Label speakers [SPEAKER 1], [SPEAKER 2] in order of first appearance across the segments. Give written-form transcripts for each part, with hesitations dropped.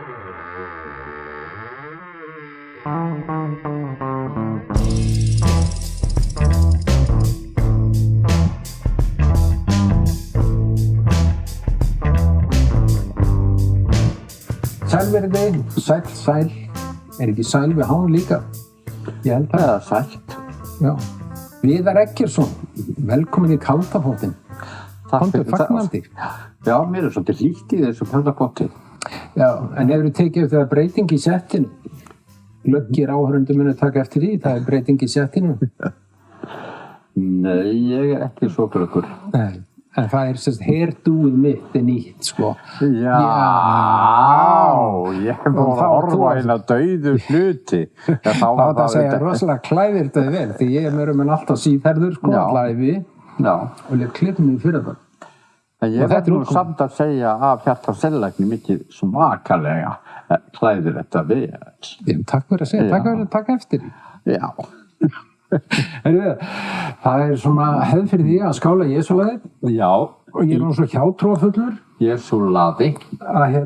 [SPEAKER 1] Sæl verið þið, sæl, ekki sæl við hán líka? Ég held það.
[SPEAKER 2] Eða sælt.
[SPEAKER 1] Já. Viðar Eggertsson, velkomin í Kaldapottinn. Komdu fagnandi.
[SPEAKER 2] Já, mér svolítið hlýtt í þessu Kaldapotti.
[SPEAKER 1] Já, en hefurðu tekið eftir það breyting í settinu? Glöggir áhörundur munu taka eftir því, það breyting í settinu.
[SPEAKER 2] Nei, ég ekki svo glöggur.
[SPEAKER 1] Nei. En það sérst herdúið mitt nýtt, sko.
[SPEAKER 2] Já, ég voru að horfa eina dauðu hluti.
[SPEAKER 1] Þá var það að segja rosalega klæðir þetta vel, því ég er mér alltaf síðferður, sko, klæði. Já. Og létt klippum mig fyrir það.
[SPEAKER 2] En ég verður nú samt að segja af Hjartar Sellækni mikið svakalega klæðir þetta vel.
[SPEAKER 1] Takk fyrir að segja, takk fyrir að taka eftir því.
[SPEAKER 2] Já.
[SPEAKER 1] Það svona hefð fyrir því að skála Jesúlaði.
[SPEAKER 2] Já.
[SPEAKER 1] Og ég nú svo hjátrúarfullur.
[SPEAKER 2] Jesúlaði.
[SPEAKER 1] Að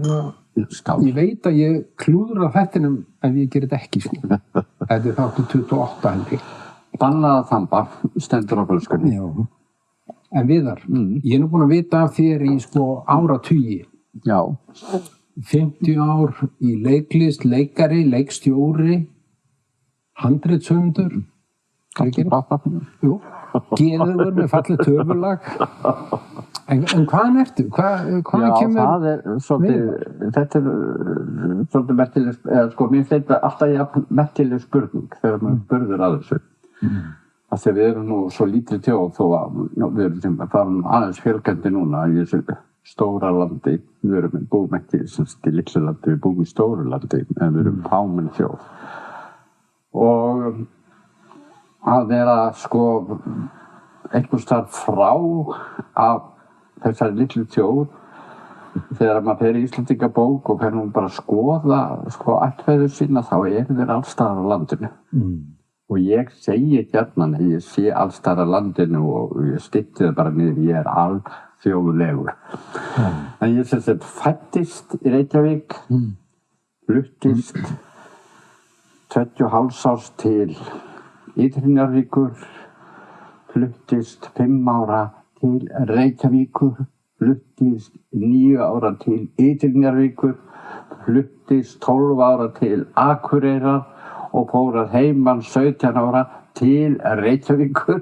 [SPEAKER 1] ég veit að ég klúður á þettinum en ég gerir þetta ekki, sko. Þetta þáttu 28 held ég.
[SPEAKER 2] Bannað að þamba, stendur á flöskunni.
[SPEAKER 1] Já. En Viðar, ég er nú búinn að vita af þér í sko áratugi.
[SPEAKER 2] Já.
[SPEAKER 1] 50 ár í leiklist, leikari, leikstjóri, handritshöfundur. Jú, geðugur með fallið töfulag. En hvaðan ertu? Hvaðan kemur?
[SPEAKER 2] Já, það er svolítið, þetta er svolítið merkileg, eða sko, mér finnst þetta alltaf merkileg spurning þegar maður spurður að þessu. Af því við erum nú svo lítið þjóð þó að við erum farin aðeins fjölgandi núna í þessu stóra landi. Við búum ekki í litlu landi, við búum í stóru landi, en við erum fámenn þjóð. Og að vera sko einhvers staðar frá af þessari litlu þjóð þegar maður fer í Íslendingabók og fer nú bara að skoða sko ættfeður sína þá þeir alls staðar á landinu. Og ég segi gjarnan að ég sé alls staðar á landinu og ég stytti það bara niður, ég er alþjóðlegur. En ég sem sagt fæddist í Reykjavík, fluttist 25 árs til Ytri-Njarðvíkur, fluttist 5 ára til Reykjavíkur, fluttist 9 ára til Ytri-Njarðvíkur, fluttist 12 ára til Akureyrar og fór að heiman 17 ára til Reykjavíkur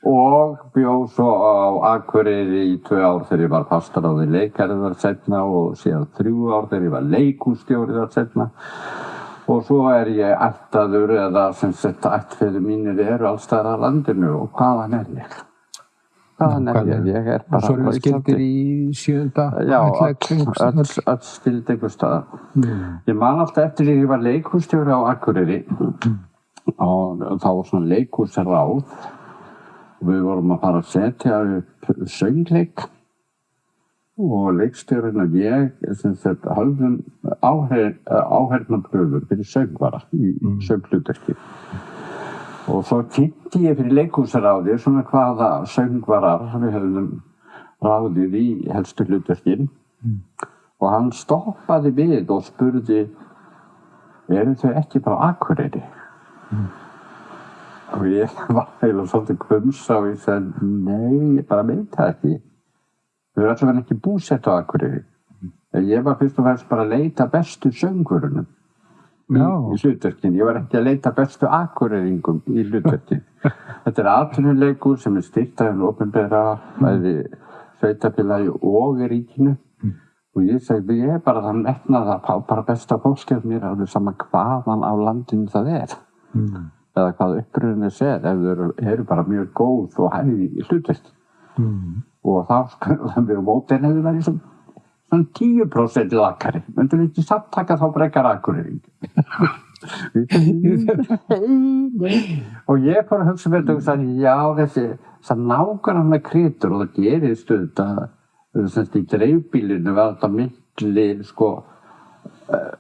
[SPEAKER 2] og bjó svo á Akureyri í 2 ár þegar ég var pastoráði leikari þar seinna og síðan 3 ár þegar ég var leikhússtjóri þar seinna. Og svo er ég ættaður eða sem sagt ættfeður mínir eru alls staðar á landinu og hvaðan er ég? Hvaðan er ég? Ég er bara
[SPEAKER 1] svo við skildir í 7.
[SPEAKER 2] Já, öll skild einhvers staðar. Ég man alltaf eftir því að ég var leikhússtjóri á Akureyri og þá var svona leikhúsráð og við vorum að fara að setja upp söngleik. Og leikstjórinn og ég höfðum áheyrnarprufur fyrir söngvara í sönghlutverki. Og svo kynnti ég fyrir leikhúsráði svona hvaða söngvarar við höfðum ráðið í helstu hlutverkin. Og hann stoppaði við og spurði, eru þau ekki frá Akureyri? Og ég var eiginlega svolítið hvumsa og ég sagði, nei, ég bara veit það ekki. Þau eru allavega ekki búsett á Akureyri. Ég var fyrst og fremst bara að leita bestu söngvurunum í hlutverkin. Ég var ekki að leita bestu akureyringum í hlutverkin. Þetta er atvinnuleikur sem er styrkt af hinu opinbera, bæði sveitarfélagi og í ríkinu. Og ég segi, ég er bara þann metnað að fá bara besta fólki af mér alveg sama hvaðan á landinu það er. Eða hvað uppröðin þess ef þau eru bara mjög góð og hæfi í hlutverkin. Og þá skulum við mótin hefur verið svona 10% lakari. Möndur við ekki samt taka þá brekar akureyring. Og ég fór að hugsa með þetta og sagði, já þessar nákvæmlega krytur og það gerir stund að í dreifbílinu var þetta milli sko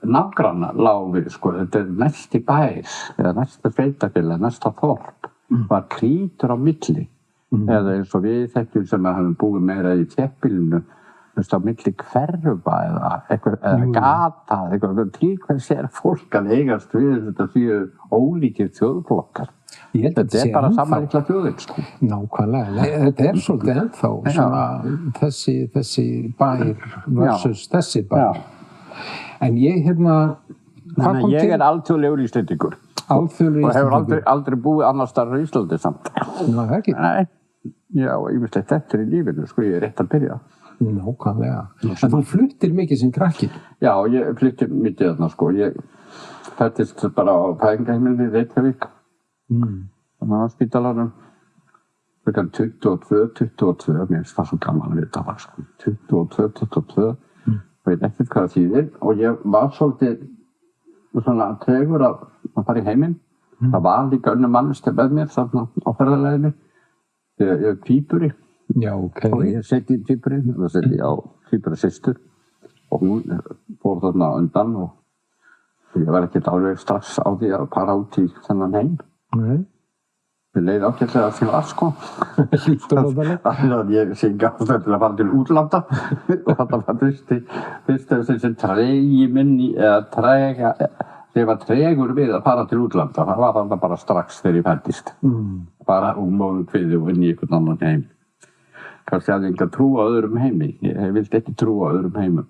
[SPEAKER 2] nágranna lágu sko, þetta er næsti bær eða næsta sveitarfélag, næsta þorp var krytur á milli. Eða eins og við þekkjum sem hafum búið meira í þéttbýlinu á milli hverfa eða gata, til hvers fólk að eigast við þetta séu ólíkir þjóðflokkar. Þetta bara sama litla þjóðin, sko.
[SPEAKER 1] Nákvæmlega. Þetta svolítið ennþá svona þessi bær versus þessi bær. En ég
[SPEAKER 2] Þannig að ég alþjóðlegur Íslendingur.
[SPEAKER 1] Alþjóðlegur
[SPEAKER 2] Íslendingur. Og hefur aldrei búið annars staðar á Íslandi samt.
[SPEAKER 1] Ná, það ekki.
[SPEAKER 2] Nei. Já, ýmislegt þetta í lífinu, sko, ég rétt að byrja.
[SPEAKER 1] Nákvæmlega. En þú fluttir mikið sem krakki?
[SPEAKER 2] Já, ég flutti mikið þarna, sko. Ég fæddist bara á fæðingarheimilinu í Reykjavík. Þannig á spítalanum. Klukkan 22, mér finnst það svo gaman að vita það, sko. 22. Veit ekkert hvað það þýðir. Og ég var svolítið svona tregur að fara í heiminn. Það var líka önnur manneskja með mér þarna á ferðaleiðinni. Ég er tvíburi.
[SPEAKER 1] Já, ok.
[SPEAKER 2] Og ég seti í tvíburi, og það seti ég á tvíburi systur. Og hún fór þarna undan og ég var ekkert alveg strax á því að fara út í þennan heim.
[SPEAKER 1] Nei.
[SPEAKER 2] Ég leið ágætlega að því var, sko.
[SPEAKER 1] Líkt og
[SPEAKER 2] Þannig að ég syngi ástæð til að fara til útlanda. Og þetta var fyrst þessi tregi minni, þegar ég var tregur við að fara til útlanda. Það var þarna bara strax þegar ég fæddist. Bara móðu kviði og inn í einhvern annan heim. Kannski hafði ég enga trú á öðrum heimi. Ég vildi ekki trú á öðrum heimum.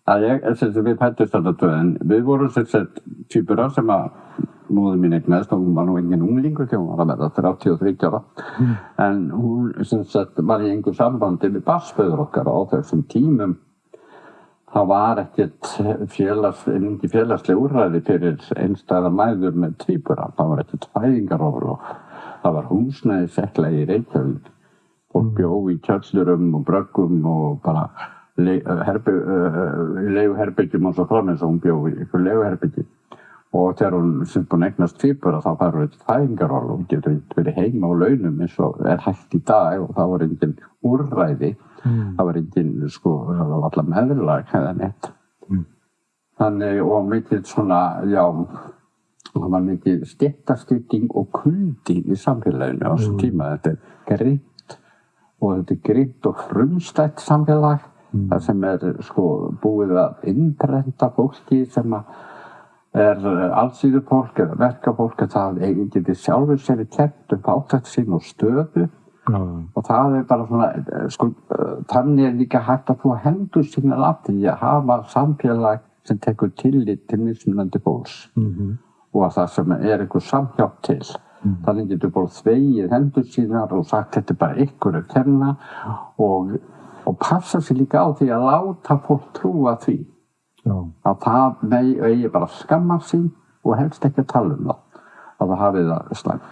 [SPEAKER 2] Við fæddust þarna tvö, en við vorum tvíburar sem að móðir mín eignaðist, og hún var nú engin unglingur þegar hún var að verða 33 ára. En hún var í engu sambandi við barnsföður okkar á þessum tímum. Það var ekkert félagsleg úrræði fyrir einstæðar mæður með tvíbura. Það var ekkert fæðingarorlof. Það var húsnæðissekla í Reykjavík. Fólk bjó í kjöllurum og bröggum og bara leiguherbyggjum og svo framins, og hún bjó í ykkur leiguherbyggi. Og þegar hún búin að eignast tvíbura, þá fær hún eitt fæðingarorlof. Hún getur verið heima á launum eins og hægt í dag, og það var engin úrræði. Það var engin, sko, það var alltaf meðlag eða neitt. Þannig, og mikið svona, já, það var mikið stéttaskipting og kuldi í samfélaginu á þessum tíma. Þetta grimmt, og þetta grimmt og frumstætt samfélag. Það sem sko, búið að innprenta fólki sem allsíðufólk eða verkafólk, að það geti sjálfur sér í kennt fátækt sín og stöðu. Og það bara svona, sko, þannig líka hægt að þú hendur sína landi í að hafa samfélag sem tekur tillit til mismunandi fólks. Og að það sem einhver samhjálp til. Þannig getur bara þvegið hendur sínar og sagt þetta bara ykkur að kenna, og passa sér líka á því að láta fólk trúa því. Að það eigi bara að skamma sín og helst ekki að tala það. Að það hafi það slæmt.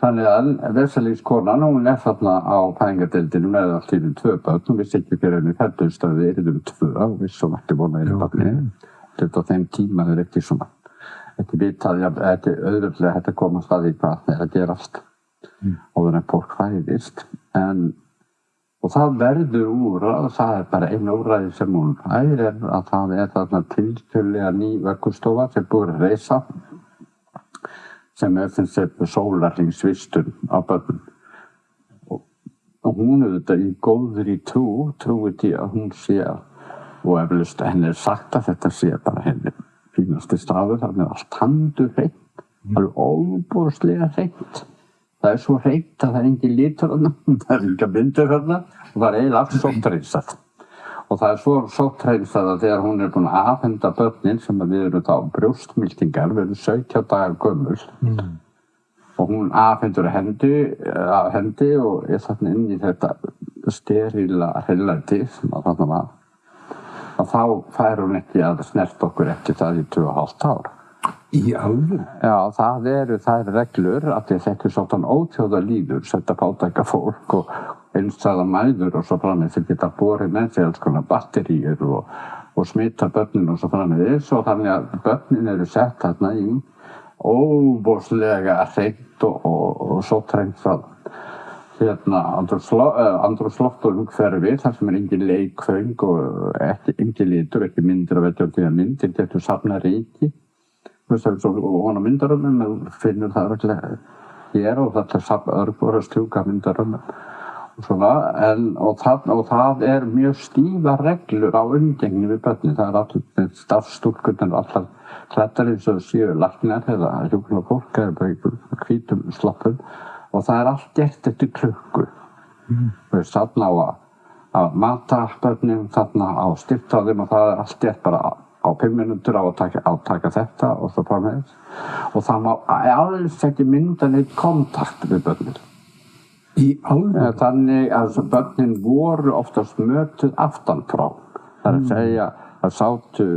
[SPEAKER 2] Þannig að Vesalingskonan, hún þarna á fæðingardeildinu með allt í 2 börn. Hún vissi ekki fyrir henni fæddust að við erum 2 og vissum ekki vona í barni. Þetta á þeim tíma ekki svona. Ekki vitað, ekki auðvitað hægt að koma staði í hvað að gerast. Og þannig að fólk fæðist. Og það verður úr, það bara einu úrræði sem hún fær, að það þarna tiltölulega ný vöggustofa sem búið að reisa. Sem sólarhringsvistun á börnum. Og hún þetta í góðri trúi því að hún sé, og eflaust henni sagt að þetta sé bara henni fínasti staður, þannig að allt handur hreint, alveg óbúrslega hreint. Það svo hreint að það engin litur þarna, það enga myndir þarna, og það eiginlega allt sótthreinsað. Og það svo sótthreinsað að þegar hún búin að afhenda börnin, sem við erum þá brjóstmildingar, við erum 17 dagar gömul. Og hún afhendur hendi og þarna inn í þetta steríla hreinlæti sem að þarna var. Og þá fær hún ekki að snert okkur eftir það í 2,5 ár.
[SPEAKER 1] Í alveg?
[SPEAKER 2] Já, það eru þær reglur að þetta svona óþjóða líður, þetta fátæka fólk og einstæðar mæður og svo framvegis sem geta borið með sig alls konar batteríur og smita börnin og svo framvegis, og þannig að börnin eru sett þarna í óbúrslega hreint og svo hreinsað andrúmsloftumhverfi, þar sem engin leikföng og engin litur, ekki myndir af þetta myndir, þetta safna ryki. Og hún á myndarömmum, finnur það örugglega hér, og þetta er örgbúra stjúka myndarömmum. svona, og það mjög stífa reglur á umgengni við börnin. Það allir starfsstúlkurnar allar klæddar eins og séu læknar eða hjúkrunarfólk eða bara í hvítum sloppum og það allt gert eftir klukku. Þarna á að mata börnin, þarna á að stifta þeim og það allt gert bara á 5 mínútur á að taka þetta og svo framvegis. Og það má alls ekki mynda neitt kontakt við börnin.
[SPEAKER 1] Í alveg?
[SPEAKER 2] Þannig að börnin voru oftast mötuð aftan frá. Það að segja að sátu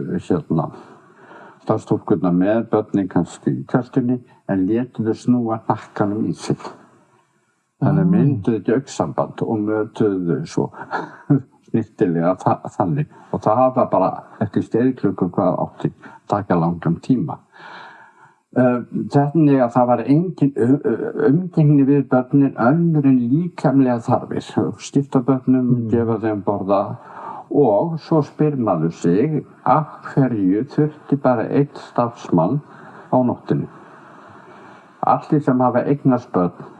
[SPEAKER 2] starfsstúlkurnar með börnin kannski í kjöltunni en létu þau snúa hnakkanum í sig. Þannig mynduðu ekki augnsamband og mötuðu svo snittilega þannig. Og það var bara eftir steyriklukku hvað átti taka langan tíma. Þannig að það var engin umgengni við börnin önnur en líkamlega þarfir. Skipta börnum, gefa þeim borða og svo spyr maður sig af hverju þurfti bara einn starfsmann á nóttinni. Allir sem hafa eignast börn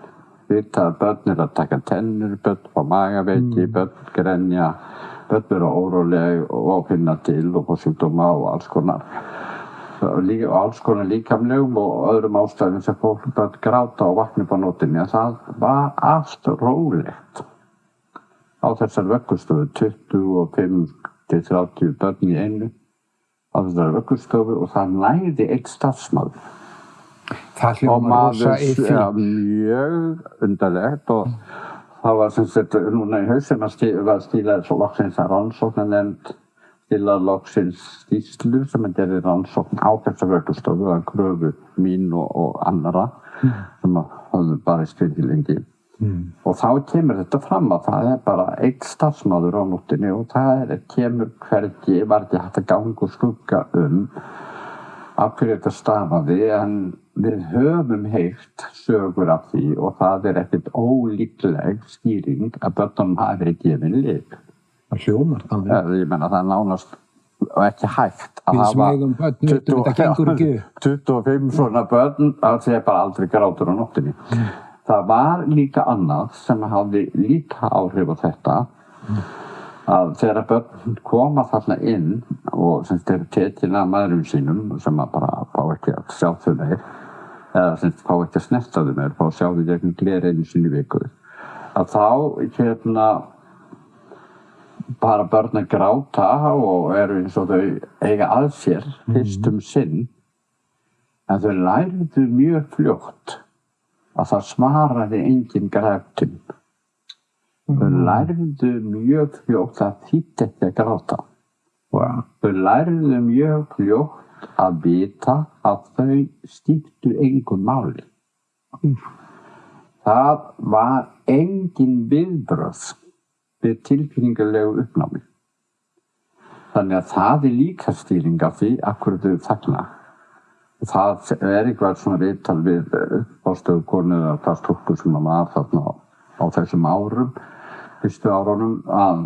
[SPEAKER 2] vita að börn að taka tennur, börn fá magaveiki, börn grenja, börn vera óróleg og finna til og fá sjúkdóma og alls konar. Og alls konar líkamlegum og öðrum ástæðum sem fólk börn gráta og vakna upp á nóttinni. Það var allt rólegt á þessar vöggustofu, 25 til 30 börn í einu á þessar vöggustofu og það næði einn starfsmaður.
[SPEAKER 1] Það hljómar rosa
[SPEAKER 2] fínt. Ja, mjög undarlegt og það var sem sagt núna í haust sem var stílað loksins að rannsóknarnefnd stílað loksins skýrslu sem gerði rannsókn á þessa vöggustofu að kröfu mín og annarra sem hafðu barist fyrir lengi. Og þá kemur þetta fram að það bara einn starfsmaður á nóttinni og það kemur hvergi, var ekki hægt að ganga og skugga af hverju þetta stafaði en við höfum heyrt sögur af því og það ekkert ólíkleg skýring að börnunum hafi verið gefin lyf.
[SPEAKER 1] Það hljómar þannig.
[SPEAKER 2] Ég meina það nánast ekki hægt að
[SPEAKER 1] við smegum börn, þetta gengur ekki.
[SPEAKER 2] 25 svona börn, það bara aldrei grátur á nóttinni. Það var líka annað sem hafði líka áhrif á þetta að þegar börn koma þarna inn og sem þeir tekin af maðurum sínum sem bara fá ekki að sjá þau meir eða sem fá ekki að snerta þau meir, fá að sjá þau gegnum gler einu sinni í viku að þá bara börn að gráta og eru eins og þau eiga að sér fyrst sinn en þau lærðu mjög fljótt að það smaraði engin græftin. Þau lærðu mjög fljótt að þýddi ekki að gráta.
[SPEAKER 1] Wow.
[SPEAKER 2] Þau lærðu mjög fljótt að vita að þau skiptu engu máli. Það var engin viðbrögð við tilfinningarlegu uppnámi. Þannig að það líka stýring af því af hverju þau þagna. Það eitthvað svona viðtal við forstöðukonu eða það stúlku sem var þarna á þessum árum, fyrstu árunum að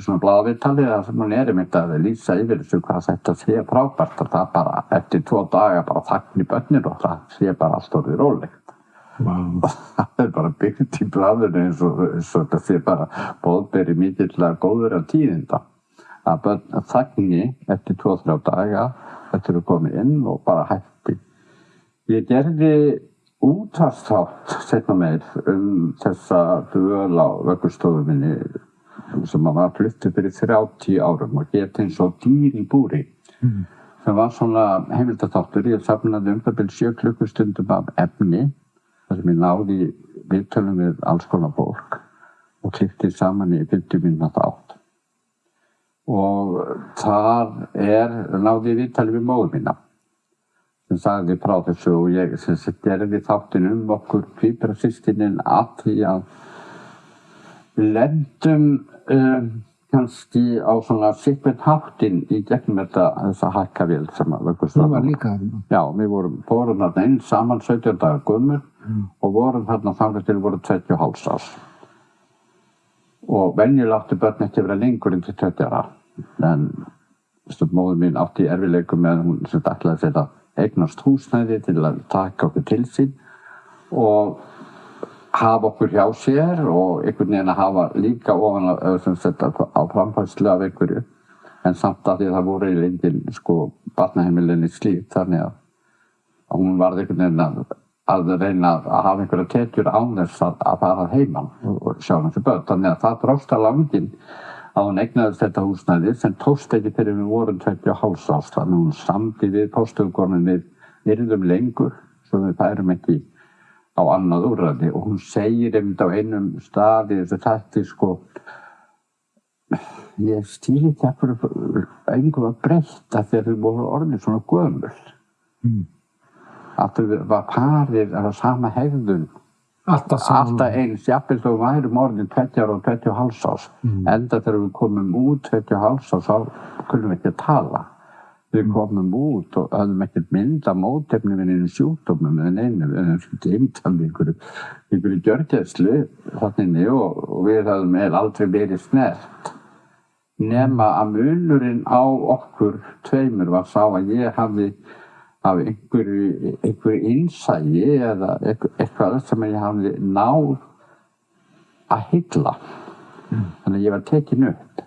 [SPEAKER 2] svona blaðaviðtali sem hún einmitt að lýsa yfir þessu hvað þetta sé frábært að það bara eftir 2 daga bara þagni börnin og það sé bara allt orðið rólegt.
[SPEAKER 1] Wow.
[SPEAKER 2] Það bara byggt í blaðinu eins og þetta sé bara boðberi mikillega góður af tíðinda. Að börn þagni eftir 2-3 daga eftir að koma inn og bara hætti. Ég gerði útvarpsþátt seinna meir þessa dvöl á vöggustofu minni sem var fluttur fyrir 30 árum og hét eins og Dýr í búri sem var svona heimildaþáttur. Ég safnaði það bil 7 klukkustundum af efni þar sem ég náði viðtölum við alls konar fólk og klippti saman í 50 mínútna þátt. Og þar náði ég viðtali við móður mína sem sagði frá þessu og ég gerði þáttinn okkur tvíburasystkinin að því að við lendum kannski á svona sikkert háttinn í gegnum þessa hakkavél sem að vöggustofan.
[SPEAKER 1] Hún var líka þarna?
[SPEAKER 2] Já, við vorum þarna inn saman 17 daga gömul og vorum þarna þangað til voru 25 árs. Og venjulega áttu börn ekki vera lengur en til 20 ára. En móður mín átti í erfiðleikum með hún sem ætlaði sér að eignast húsnæði til að taka okkur til sín og hafa okkur hjá sér og einhvern veginn að hafa líka ofan á framfærslu af einhverju. En samt að því að það voru í lindin, barnaheimilinni slíkt, þannig að hún varð einhvern veginn að reyna að hafa einhverja tekjur án þess að fara heiman og sjá þessi börn. Þannig að það dróst á langinn að hún eignaðist þetta húsnæði sem tókst ekki fyrir við vorum 25 árs. Þannig að hún samdi við póststjórakonuna við yrðum lengur svo við færum ekki á annað úrræði og hún segir einmitt á einum stað í þessu þætti ég skil ekki af hverju engu var breytt af því að þau voru orðin svona gömul. Að þau var parið af sama hegðun. Alltaf eins, jafnvel þó værum orðin 20 ára og 25 árs. Enda þegar við komum út 25 árs, þá kunnum við ekki að tala. Við komum út og höfðum ekkert mynd af mótefnum inn í sjúkdómum eða neinu. Við höfðum geymt af einhverju gjörgæslu þannig og við höfðum aldrei verið snert. Nema að munurinn á okkur tveimur var sá að ég hafði af einhverju innsæi eða eitthvað sem ég hafði náð að hylla. Þannig að ég var tekin upp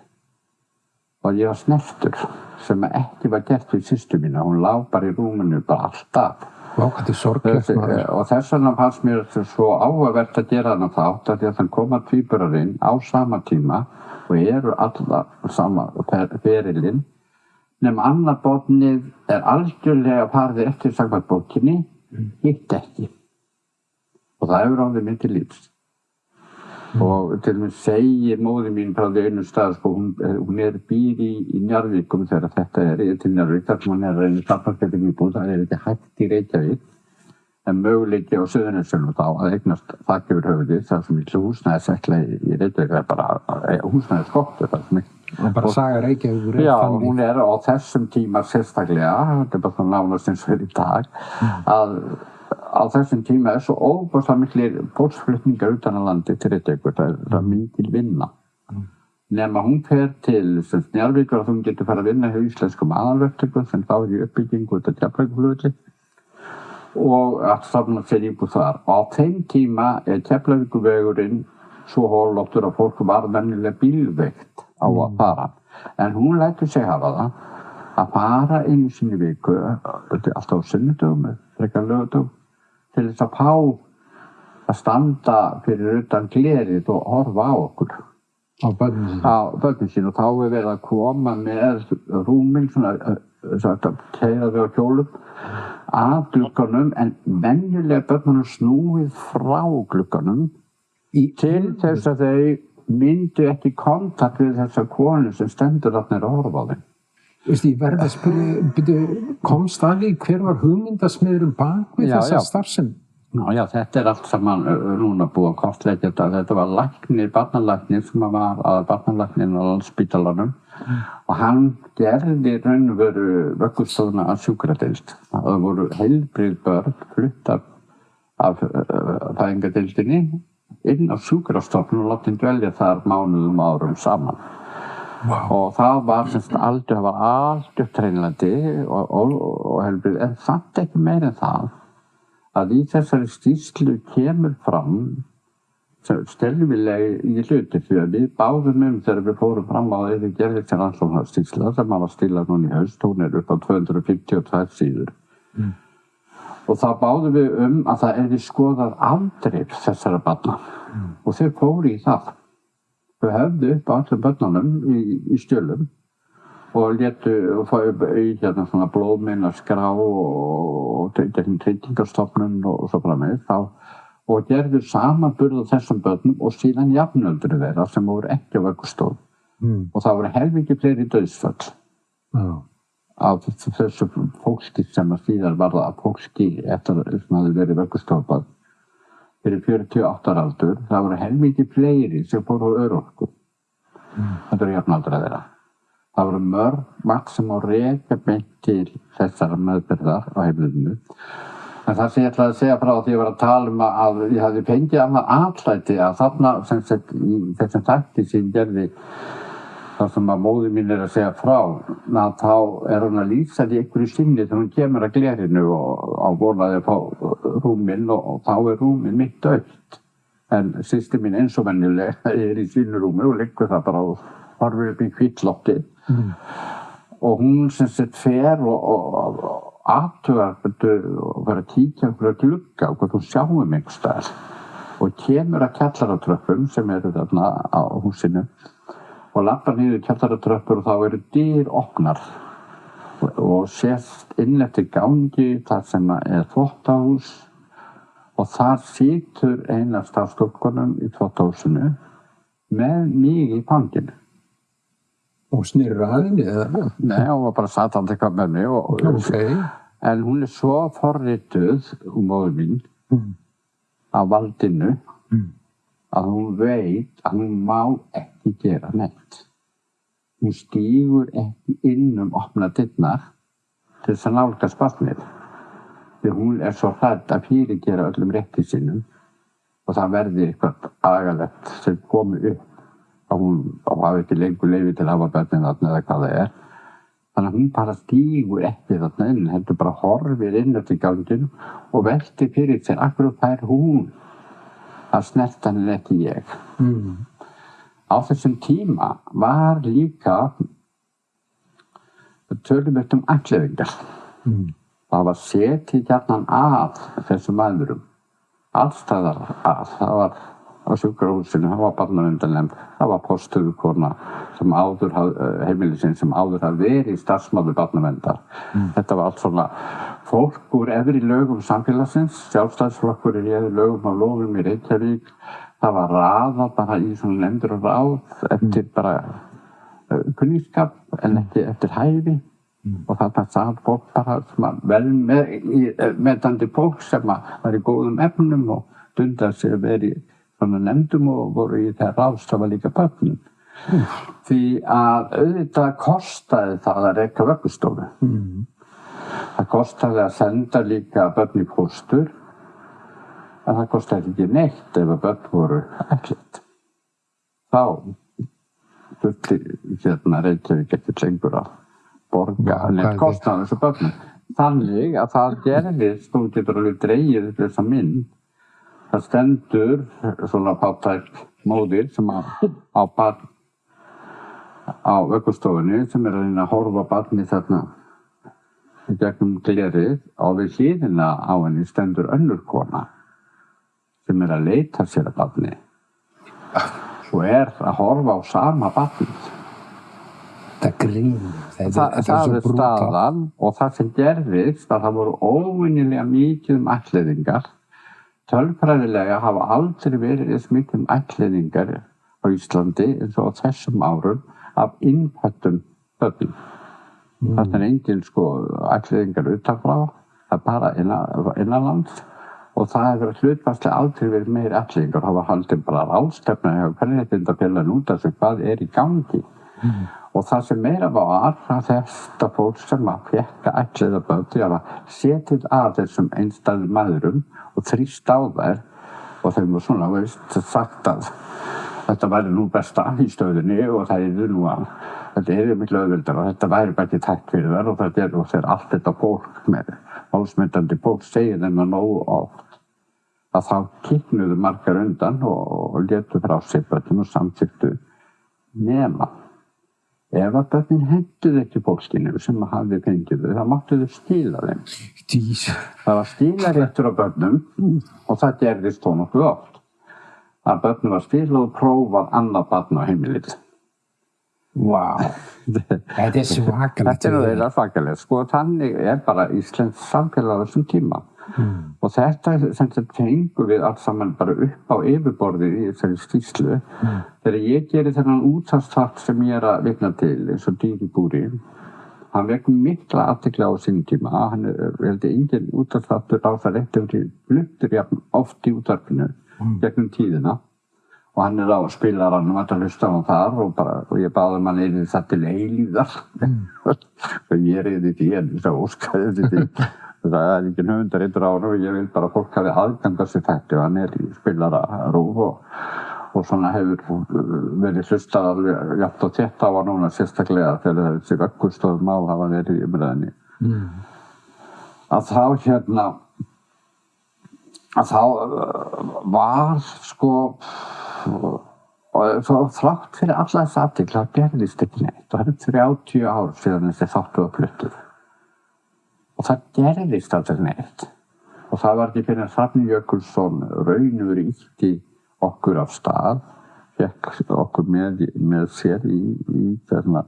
[SPEAKER 2] og ég var snertur sem ekki var gert við systur mína. Hún lá bara í rúminu bara alltaf.
[SPEAKER 1] Vá, hvað þetta sorglegt maður.
[SPEAKER 2] Og þess vegna fannst mér svo áhugavert að gera þarna þátt að þann koma tvíburarinn á sama tíma og eru alla sama ferilinn. Nema annað botnið algjörlega farið eftir samkvæmt bókinni, hitt ekki. Og það hefur orðið mér til lífs. Og til og með segir móðir mín frá því einu stað, hún býr í Njarðvíkum þegar þetta til Njarðvík, þar sem hún að reyna starfsfélagið íbúð, það ekki hægt í Reykjavík. En möguleiki á Suðurnesjunum þá að eignast þak yfir höfuðið, þar sem húsnæðisætla í Reykjavík bara húsnæðisskortur.
[SPEAKER 1] Og bara saga Reykjavíkur
[SPEAKER 2] Já, hún á þessum tíma sérstaklega, þetta bara svona nánast eins og í dag, að á þessum tíma svo óbúrslega miklir fólksflutningar utan að landi til Reykjavíkur, það mikil vinna. Nema hún fer til Njarðvíkur og hún getur fara að vinna hjá íslenskum aðalverktökum sem þá í uppbyggingu út af Keflavíkurflugvelli og að stofna sér íbúð þar. Og á þeim tíma Keflavíkurvegurinn svo holóttur að fólk var venjulega bílveikt á að fara. En hún lætur sig hafa það að fara einu sinni í viku, alltaf á sunnudögum, frekar laugardögum, til þess að fá að standa fyrir utan glerið og horfa á okkur.
[SPEAKER 1] Á börnin sín?
[SPEAKER 2] Á börnin sín og þá er verið að koma með rúminn, svona keyraði á hjólum, að glugganum, en venjulega börnunum snúið frá glugganum til þess að þau myndu ekki kontakt við þessa konu sem stendur þarna að horfa á þeim.
[SPEAKER 1] Ég verði að spyrja, komst að því hver var hugmyndasmiðurinn bak við þessa starfsemi?
[SPEAKER 2] Já, þetta allt saman núna búið að kortleggja þetta. Þetta var barnalæknir sem var að barnalæknirinn á Landspítalanum og hann gerði raun og veru vöggustofuna að sjúkradeild. Það voru heilbrigð börn flutt af fæðingadeildinni inn á sjúkrastofnun og látin dvelja þar mánuðum og árum saman. Wow. Og það var algjört treinlandi og heilbrigð, en samt ekki meira en það að í þessari skýrslu kemur fram skelfileg í hluti því að við báðum þegar við fórum fram á því við gerðum þessi rannsóknarskýrsla sem var stilað núna í haust, hún upp á 252 síður. Og þá báðum við að það yrði skoðað afdrif þessara barna og þeir fóru í það. Þau höfðu upp á öllum börnunum í stjölum og létu í svona blóðmeinaskrá og tryggingarstofnun og svo framvegis og gerðu samanburð á þessum börnum og síðan jafnöldru þeirra sem voru ekki á vöggustofu. Og það voru helmingi fleiri dauðsföll af þessu fólki sem að síðan var það fólki eftir að það hefði verið vöggustofað fyrir 48 ára aldur. Það voru helmingi fleiri sem fóru á örorku. Þetta eru jafnaldra þeirra. Það voru mörg sem á rekja beint til þessara meðbyrðar á heimilinu. En það sem ég ætlaði að segja frá því ég var að tala að ég hafði fengið annað atlæti að þarna sem í þessum þætti sem ég gerði þar sem að móðir mín að segja frá að þá hún að lýsa í einhverju sinni þegar hún kemur að glerinu og á vonaði að fá rúminn og þá rúminn mitt dautt. En systir mín eins og venjulega í sínu rúmi og liggur það bara og horfir upp í hvítloftið. Og hún sem sett fer og athugar og fer að kíkja einhverja glugga og hvort hún sjáum einhvers staðar. Og kemur að kjallaratröppum sem eru þarna á húsinu og lappar niður kjallaratröppur og þá eru dyr opnar og sést inn eftir gangi þar sem er þvottahús og þar situr ein af starfsstúlkunum í þvottahúsinu með mig í fanginu.
[SPEAKER 1] Og snýrur að henni eða?
[SPEAKER 2] Nei, hún var bara satandi eitthvað með mig
[SPEAKER 1] Okay.
[SPEAKER 2] En hún er svo forrituð, móðir mín, af valdinu að hún veit að hún má ekki gera neitt. Hún stígur ekki inn opna dyrnar til þess að nálgast barnið. Því hún er svo hrædd að fyrirgera öllum rétti sínum og það verði eitthvað agalegt sem komi upp og hún hafi ekki lengur leyfi til að hafa börnin þarna eða hvað það er. Þannig að hún bara stígur ekki þarna inn, heldur bara horfir inn eftir ganginu og veltir fyrir sér af hverju fær hún að snerta henni ekki ég. Á þessum tíma var líka töluvert ættleiðingar. Það var setið gjarnan að þessum mæðurum. Alls staðar að. Það var á sjúkrahúsinu, það var barnaverndarnefnd, það var pósthöfukona sem áður heimilisins sem áður hafði verið í starfsmaður barnaverndar. Þetta var allt svona fólk úr efri lögum samfélagsins, sjálfstæðisflokkur í efri lögum af lofum í Reykjavík. Það var raðað bara í svona nefndir og ráð eftir bara kunningskap en ekki eftir hæfi. Og þarna sat fólk bara vel meðandi fólk sem var í góðum efnum og dundaði sig að vera í svona nefndum og voru í þeirra ráðstafa líka börnum. Því að auðvitað kostaði það að reka vöggustofu. Það kostaði að senda líka börn í póstur en það kostaði ekki neitt ef að börn voru ættleidd. Þá þurfti Reykjavík ekkert lengur að borga neitt kostnaði þessu börnum. Þannig að það gerðist, þú getur alveg dregið þessa mynd. Það stendur svona fátæk móðir sem á barn á vöggustofunni sem er að reyna að horfa barni þarna í gegnum glerið og við hliðina á henni stendur önnur kona sem er að leita sér að barni og er að horfa á sama barnið.
[SPEAKER 1] Það grín.
[SPEAKER 2] Það er staðan og það sem gerðist að það voru óvenjulega mikið ættleiðingar. Tölfræðilega hafa aldrei verið eins mikið ættleiðingar á Íslandi eins og á þessum árum af innfæddum börnum. Það er engin ættleiðingar utanfrá, það er bara innanlands og það hefur hlutfallslega aldrei verið meiri ættleiðingar. Það var haldin bara ráðstefna hjá kvenréttindafélaginu út af þessu hvað er í gangi. Og það sem meira var að þetta fólk sem að fékk að ættleiða börn því að setið að þessum einstæðu mæðurum og þrýst á þær og þeim var svona sagt að þetta væri nú besta í stöðunni og það er nú að þetta er miklu auðveldara og þetta væri bara ekki tækt fyrir þær og þetta er og þeir allt þetta fólk með málsmetandi fólk segir þeim að nógu oft að þá kiknuðu margar undan og létu frá sig börnin og samþyktu nema. Ef að börnin hentuðu ekki fólkinu sem hafði fengið þau, þá máttu þau stíla þeim. Það var stílaréttur á börnum og það gerðist þó nokkuð oft. Að börnum var stílað og prófað annað barn á heimilið.
[SPEAKER 1] Vá, þetta er svakalegt.
[SPEAKER 2] Þetta er eiginlega svakalegt. Þannig er bara íslenskt samfélag á þessum tíma. Og þetta sem fengum við allt saman bara upp á yfirborðið í þessari skýrslu. Þegar ég geri þennan útvarpsþátt sem ég er að vitna til eins og Dýr í búri, hann vekur mikla athygli á sínum tíma. Hann held engin útvarpsþáttur á það rétt eftir fluttur jafn oft í útvarpinu gegnum tíðina. Og hann er á spilaranum að hlusta á hann þar og ég baði hann inn í það til eilíðar. Og ég reyði því þess að óskaði því. Það er ekki höfundaréttur á hann og ég vil bara að fólk hafi aðgang að sér þetta og hann er í spilararúf og svona hefur verið hlustað alveg jafnt og þétt á hann núna sérstaklega þegar þessi vöggustofumál hafa verið í umræðinni. Að þá að þá var sko, og þrátt fyrir alla þess athygli, það gerðist ekki neitt. Það er 30 ár síðan þessi þáttur var fluttur. Og það gerðist aldrei neitt. Og það var ekki fyrir Hrafn Jökulsson raunur ýtti okkur af stað, fekk okkur með sér í þessna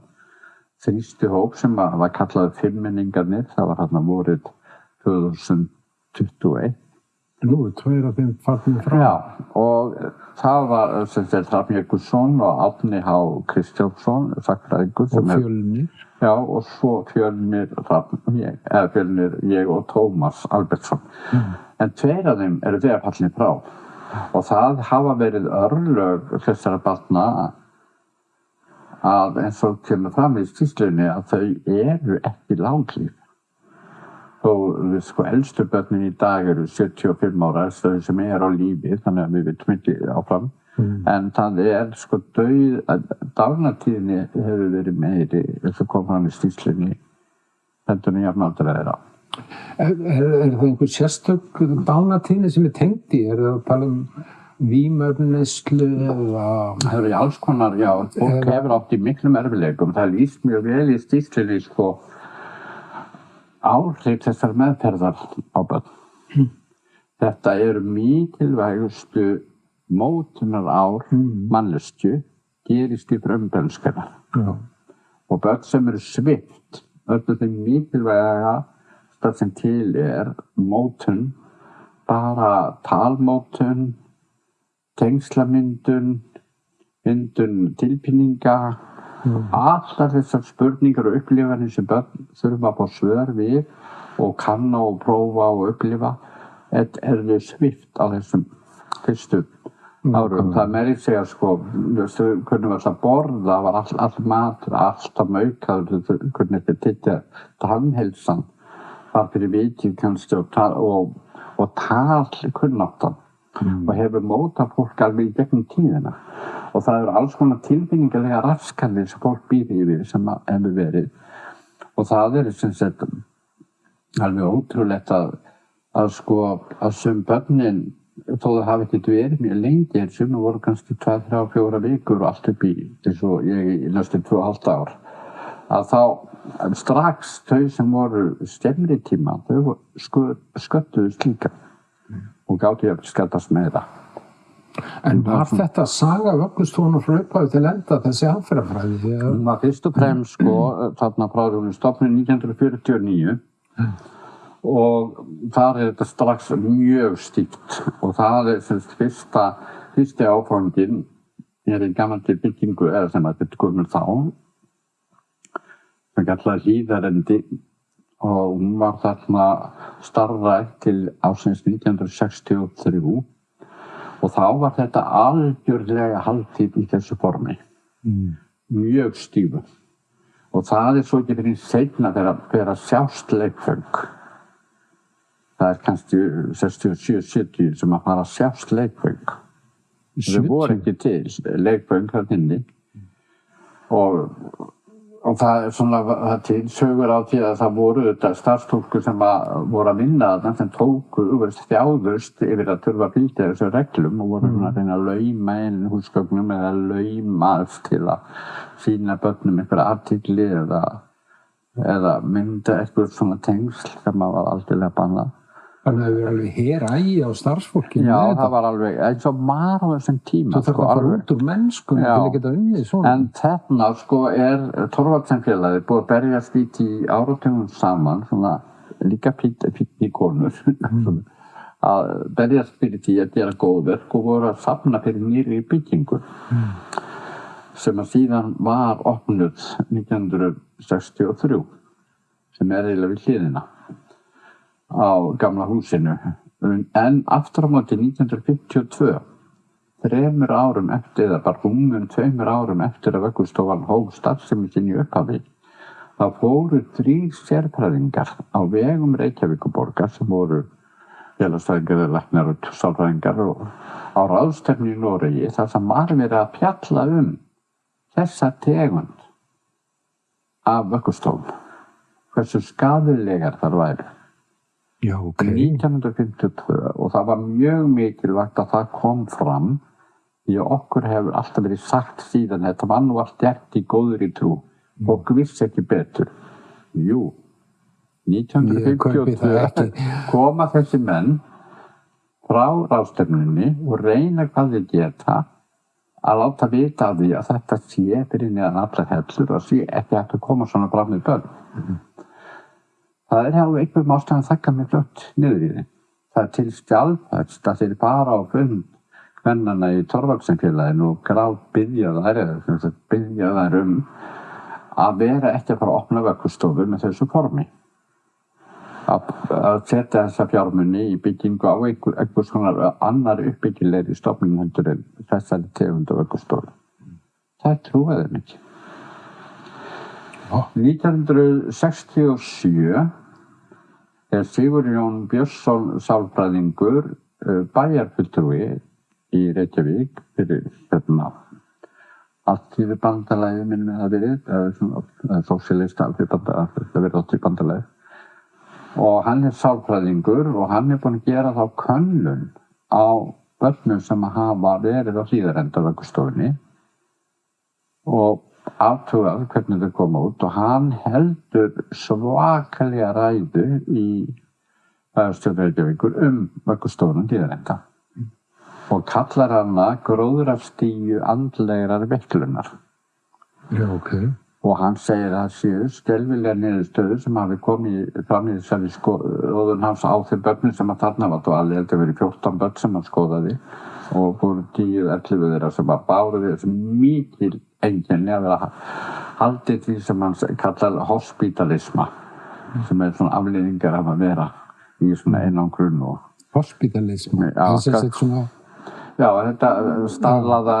[SPEAKER 2] þrýstu hóp sem var kallaður Fimmmenningarnir. Það var þarna vorið 2021.
[SPEAKER 1] Nú, 2 af þeim farnir frá.
[SPEAKER 2] Já, og það var Hrafn Jökulsson og Árni H. Kristjánsson, sagnfræðingur.
[SPEAKER 1] Og Fjölnir.
[SPEAKER 2] Já, og svo Fjölnir, Fjölnir, ég og Tómas Albertsson. En 2 af þeim eru þegar fallnir frá. Og það hafa verið örlög þessara barna að eins og kemur fram í skýrslunni að þau eru ekki langlíf. Og sko elstu börnin í dag eru 75 ára, þau sem á lífi, þannig að við vitum ekki áfram. En það sko dánartíðinni hefur verið meiri, eins og kom fram í skýrslunni, heldur en jafnaldra þeirra.
[SPEAKER 1] Er það einhver sérstök dánartíðni sem tengd í? Er það að tala vímuefnaneyslu eða?
[SPEAKER 2] Það eru alls konar, já, fólk hefur átt í miklum erfiðleikum. Það lýst mjög vel í skýrslunni, sko, áhrif þessar meðferðar á börn. Þetta eru mikilvægustu mótunarár manneskju gerist í frumbernskunnar. Og börn sem eru svipt, öllu þeim mikilvægasta sem til mótun, bara talmótun, tengslamyndun, myndun tilfinninga, allar þessar spurningar og upplifanir sem börn þurfa að fá svör við og kanna og prófa og upplifa þau svipt á þessum fyrstu árum. Það meiri segja sko, þau kunnu að borða, var all matur, alltaf maukaður, kunnu ekki titta tannheilsan, var fyrir vikið kannski og talkunnáttan og hefur mótað fólk alveg í gegnum tíðina. Og það eru alls konar tilfinningalega raskanir sem fólk býr yfir sem hefur verið. Og það sem sagt alveg ótrúlegt að sum börnin, þó það hafi ekki verið mjög lengi, sum voru kannski 2, 3, 4 vikur og allt upp í, eins og ég í næstum 2,5 ár. Að þá strax þau sem voru skemmri tíma, þau sköttuðust líka og gátu að skattast meira.
[SPEAKER 1] En var þetta saga vöggustofan og hlaupaði til enda þessi aðferðafræði?
[SPEAKER 2] Hún var fyrst og fremst sko, þarna frá hún stofnuð 1949 og þar þetta strax mjög stíft og það fyrsti áfanginn í gamalli byggingu eða sem að þetta komur þá sem kallaði Hlíðarendi og hún var þarna starfrækt til ársins 1963 og þá var þetta algjörlega haldið í þessu formi, mjög stífu og það svo ekki fyrir seinna þegar að sjást leikföng. Það kannski 67-70 sem að fara að sjást leikföng. Það voru ekki til leikföng þarna inni og það svona það til sögur á því að það voru þetta starfstúlkur sem voru að vinna þarna sem tóku þjáðust yfir að þurfa að fylgja þessu reglum og voru að reyna að lauma inn húsgögnum eða laumast til að sýna börnum einhverja athygli eða mynda eitthvað svona tengsl sem var algjörlega bannað.
[SPEAKER 1] Þannig að það var alveg herægi á starfsfólkinu.
[SPEAKER 2] Já, það var alveg eins og mar á þessum tíma.
[SPEAKER 1] Svo þarf það að fara út úr mennskunni til að geta unnið svona.
[SPEAKER 2] En þarna sko Thorvaldsenfélagið búið að berjast í áratugum saman, svona líka fínni konur, að berjast fyrir því að gera góðverk og voru að safna fyrir nýrri byggingu sem að síðan var opnuð 1963 sem eiginlega við hliðina á gamla húsinu en aftur á móti 1952 3 árum eftir eða bara rúmum 2 árum eftir að vöggustofan hóf starfsemi sinni í upphafi þá fóru 3 sérfræðingar á vegum Reykjavíkurborgar sem voru félagsfræðingar, læknar og sálfræðingar og á ráðstefnu í Noregi þar sem var verið að fjalla þessa tegund af vöggustofum hversu skaðlegar þar væru
[SPEAKER 1] Já, ok.
[SPEAKER 2] 1952 og það var mjög mikilvægt að það kom fram því að okkur hefur alltaf verið sagt síðan þetta var nú allt gert í góðri trú og vissi ekki betur. Jú, 1952 koma þessi menn frá ráðstefnunni og reyna hvað þeir geta að láta vita af því að þetta sé fyrir neðan allar hellur og sé ekki hægt að koma svona fram með börn. Það hefur einhverjum ástæðan þakka mér fljótt niður í því. Það til skjálfest að þeir fara á fund kvennanna í Thorvaldsenfélaginu og biðja þær að vera ekki að fara að opna vöggustofur með þessu formi. Að setja þessa fjármuni í byggingu á einhvers konar annar uppbyggilegri stofnun heldur en þessari tegundu vöggustofu. Það trúaði þeim ekki. 1967 Sigurjón Björnsson sálfræðingur bæjarfulltrúi í Reykjavík fyrir Alþýðubandalagið minnum það verið, sósíalista Alþýðubandalagið. Og hann sálfræðingur og hann búinn að gera þá könnun á börnum sem hafa verið á Hlíðarenda vöggustofunni og athugað hvernig þau koma út og hann heldur svakalega ræðu í bæjarstjórn Reykjavíkur vöggustofuna Hlíðarenda og kallar hana gróðrafstíu andlegrar veiklunar.
[SPEAKER 1] Já, ok.
[SPEAKER 2] Og hann segir að það séu skelfilegar niðurstöður sem hafi komið fram í þessari skoðun hans á þeim börnum sem að þarna var dvalið, heldur verið 14 börn sem hann skoðaði og voru 10-11 þeirra sem að báru við þessu mikil einkenni að vera haldið því sem hann kallar hospitalisma sem svona afleiðingar af að vera í svona einangrun og...
[SPEAKER 1] Hospitalisma?
[SPEAKER 2] Já, þetta staðlaða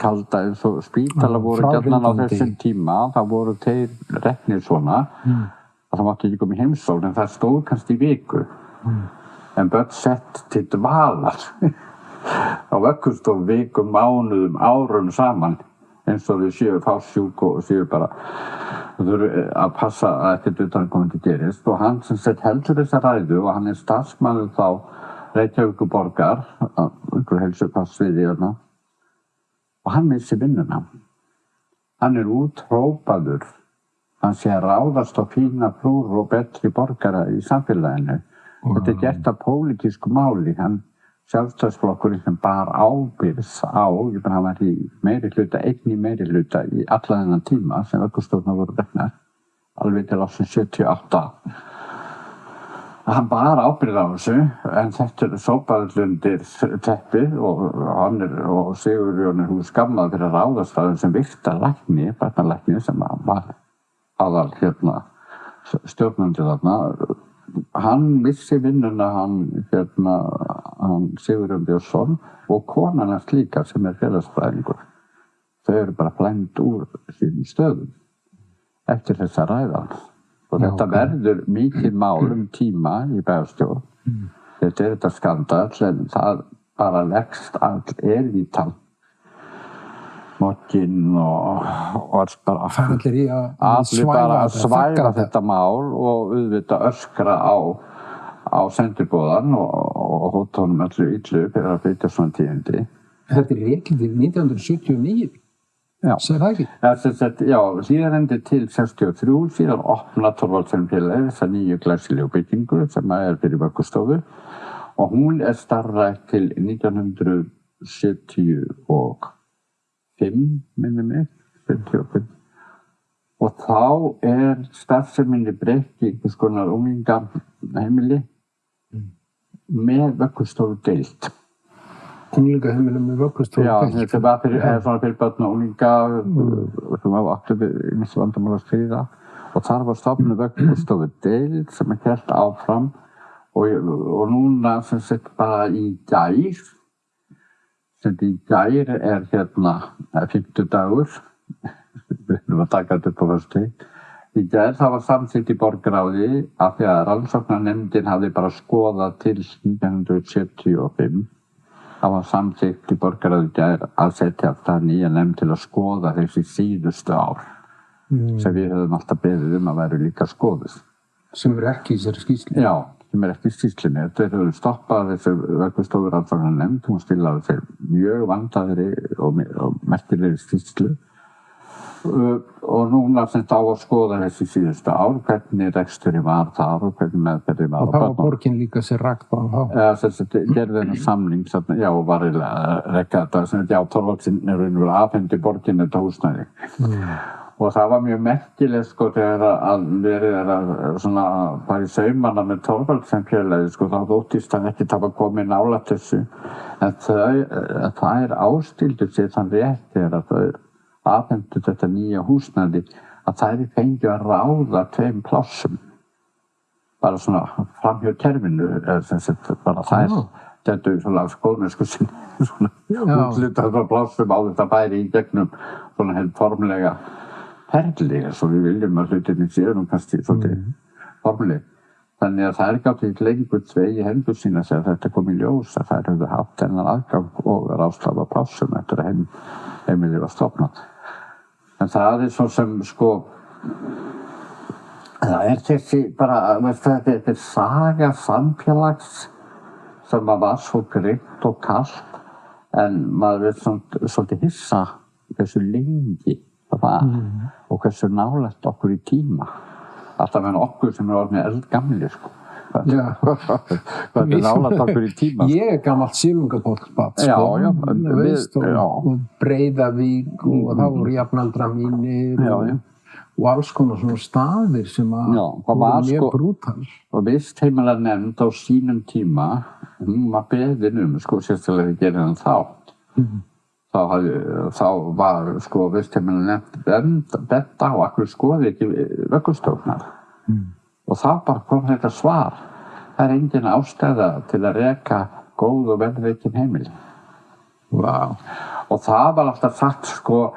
[SPEAKER 2] kalda eins og spítala voru gjarnan á þessum tíma, það voru þeir reknir svona að það mátti ekki koma í heimsókn en það stóð kannski í viku en börn sett til dvalar á vöggustofu vikum, mánuðum, árum saman eins og þau séu fársjúk og séu bara þurfi að passa að ekkert utanaðkomandi gerist og hann sem sett heldur þessa ræðu og hann starfsmaður þá Reykjavíkurborgar, einhver heilsufarsviði og hann missi vinnuna. Hann úthrópaður, hann sé að ráðast á fína frúr og betri borgara í samfélaginu. Þetta gert að pólitísku máli, hann sjálfstæðisflokkurinn sem bar ábyrgð á, hann var í meirihluta, einn í meirihluta í alla þennan tíma sem vöggustofurnar voru reknar, alveg til ársins 78. Hann bar ábyrgð á þessu, en þetta sópaði undir teppið og Sigurjón skammaði fyrir að ráðast á þeim sem virta lækni, barnalækni sem var aðal stjórnandi þarna. Hann missi vinnuna, hann Sigurjón Björnsson og konan hans líka sem félagsfræðingur. Þau eru bara flæmd úr sínum stöðum eftir þessa ræðan. Og þetta verður mikið mál tíma í bæjarstjórn. Þetta þetta skandall, en það bara leggst allt viðtal. Mokkinn og alls bara... Allir bara að svæfa þetta mál og auðvitað öskra á sendiboðan og hóta honum öllu illu fyrir að flytja svona tíðindi.
[SPEAKER 1] Þetta rekið til 1979?
[SPEAKER 2] Já,
[SPEAKER 1] já,
[SPEAKER 2] Hlíðarendi til 63, síðan opna Thorvaldsenfélagið þessa nýju glæsilegu byggingu sem fyrir vöggustofu og hún starfrækt til 1975, minnir mig, 75. Og þá starfseminni breytt í einhvers konar unglingaheimili með vöggustofu deild.
[SPEAKER 1] Unglingaheimili með vöggustofu deild?
[SPEAKER 2] Já, þetta var fyrir börn og unglinga sem var aftur við missi vandamál að stríða og þar var stofnuð vöggustofu deild sem hélt áfram og núna sem sett bara í gær sem í gær 50 dagur við erum að taka þetta upp á föstudegi. Í gær það var samþykkt í borgarráði af því að rannsóknarnefndin hafði bara skoðað til 1975. Það var samþykkt í borgarráði í gær að setja það nýja nefnd til að skoða þessi síðustu ár sem við höfum alltaf beðið að væru líka skoðuð.
[SPEAKER 1] Sem eru ekki í þessari skýrslu?
[SPEAKER 2] Já, sem ekki í skýrslunni. Þeir höfðu stoppað þessu vöggustofur-rannsóknarnefnd, hún skilaði sér mjög vandaðri og merkilegri skýrslu. Og núna semst á að skoða þessi síðustu ár, hvernig reksturinn var þar og hvernig meðferðin var.
[SPEAKER 1] Og þá var borgin líka sér rakt á þá.
[SPEAKER 2] Gerði þennan samning, já, var að rekka þetta, já, Thorvaldsen afhendi borgin þetta húsnæði. Og það var mjög merkilegt, sko, þegar að verið að svona bara í saumana með Thorvaldsen félagi, sko, þá þóttist hann ekki hafa komið nálægt þessu. En þær ástildu sér þann rétt þegar að þau afhendu þetta nýja húsnæði að þær fengju að ráða 2 plássum bara svona framhjá kerfinu bara þær þetta svona skólmennsku sinni svona útlitaða plássum á þetta bæri í gegnum svona helt formlega ferli svo við viljum að hlutinni séu kannski svolítið formleg þannig að þær gátt ekki lengur tvegi hendur sína að þetta kom í ljós að þær höfðu haft þennan aðgang og ráðslafa plássum eftir að heimilið var stofnað. En það svo sem, sko, það þessi bara, þetta saga samfélags sem var svo grimmt og kalt en maður svolítið hissa hversu lengi það var og hversu nálægt okkur í tíma. Alltaf með okkur sem orðnir eldgamlir, sko. Hvað nálægt okkur í tíma?
[SPEAKER 1] Ég gamalt Silungapolsbad, sko. Veist, og Breiðavík og það voru jafnaldra mínir og alls konar svona staðir sem voru mjög brútal.
[SPEAKER 2] Og vistheimilanefnd á sínum tíma, hún var beðin sko, sérstaklega við gerum þátt. Þá var sko vistheimilanefnd bent á að skoði ekki vöggustofnar. Og þá bara kom þetta svar. Það engin ástæða til að reka góð og velreikin heimili.
[SPEAKER 1] Wow.
[SPEAKER 2] Og það var alltaf sagt, sko,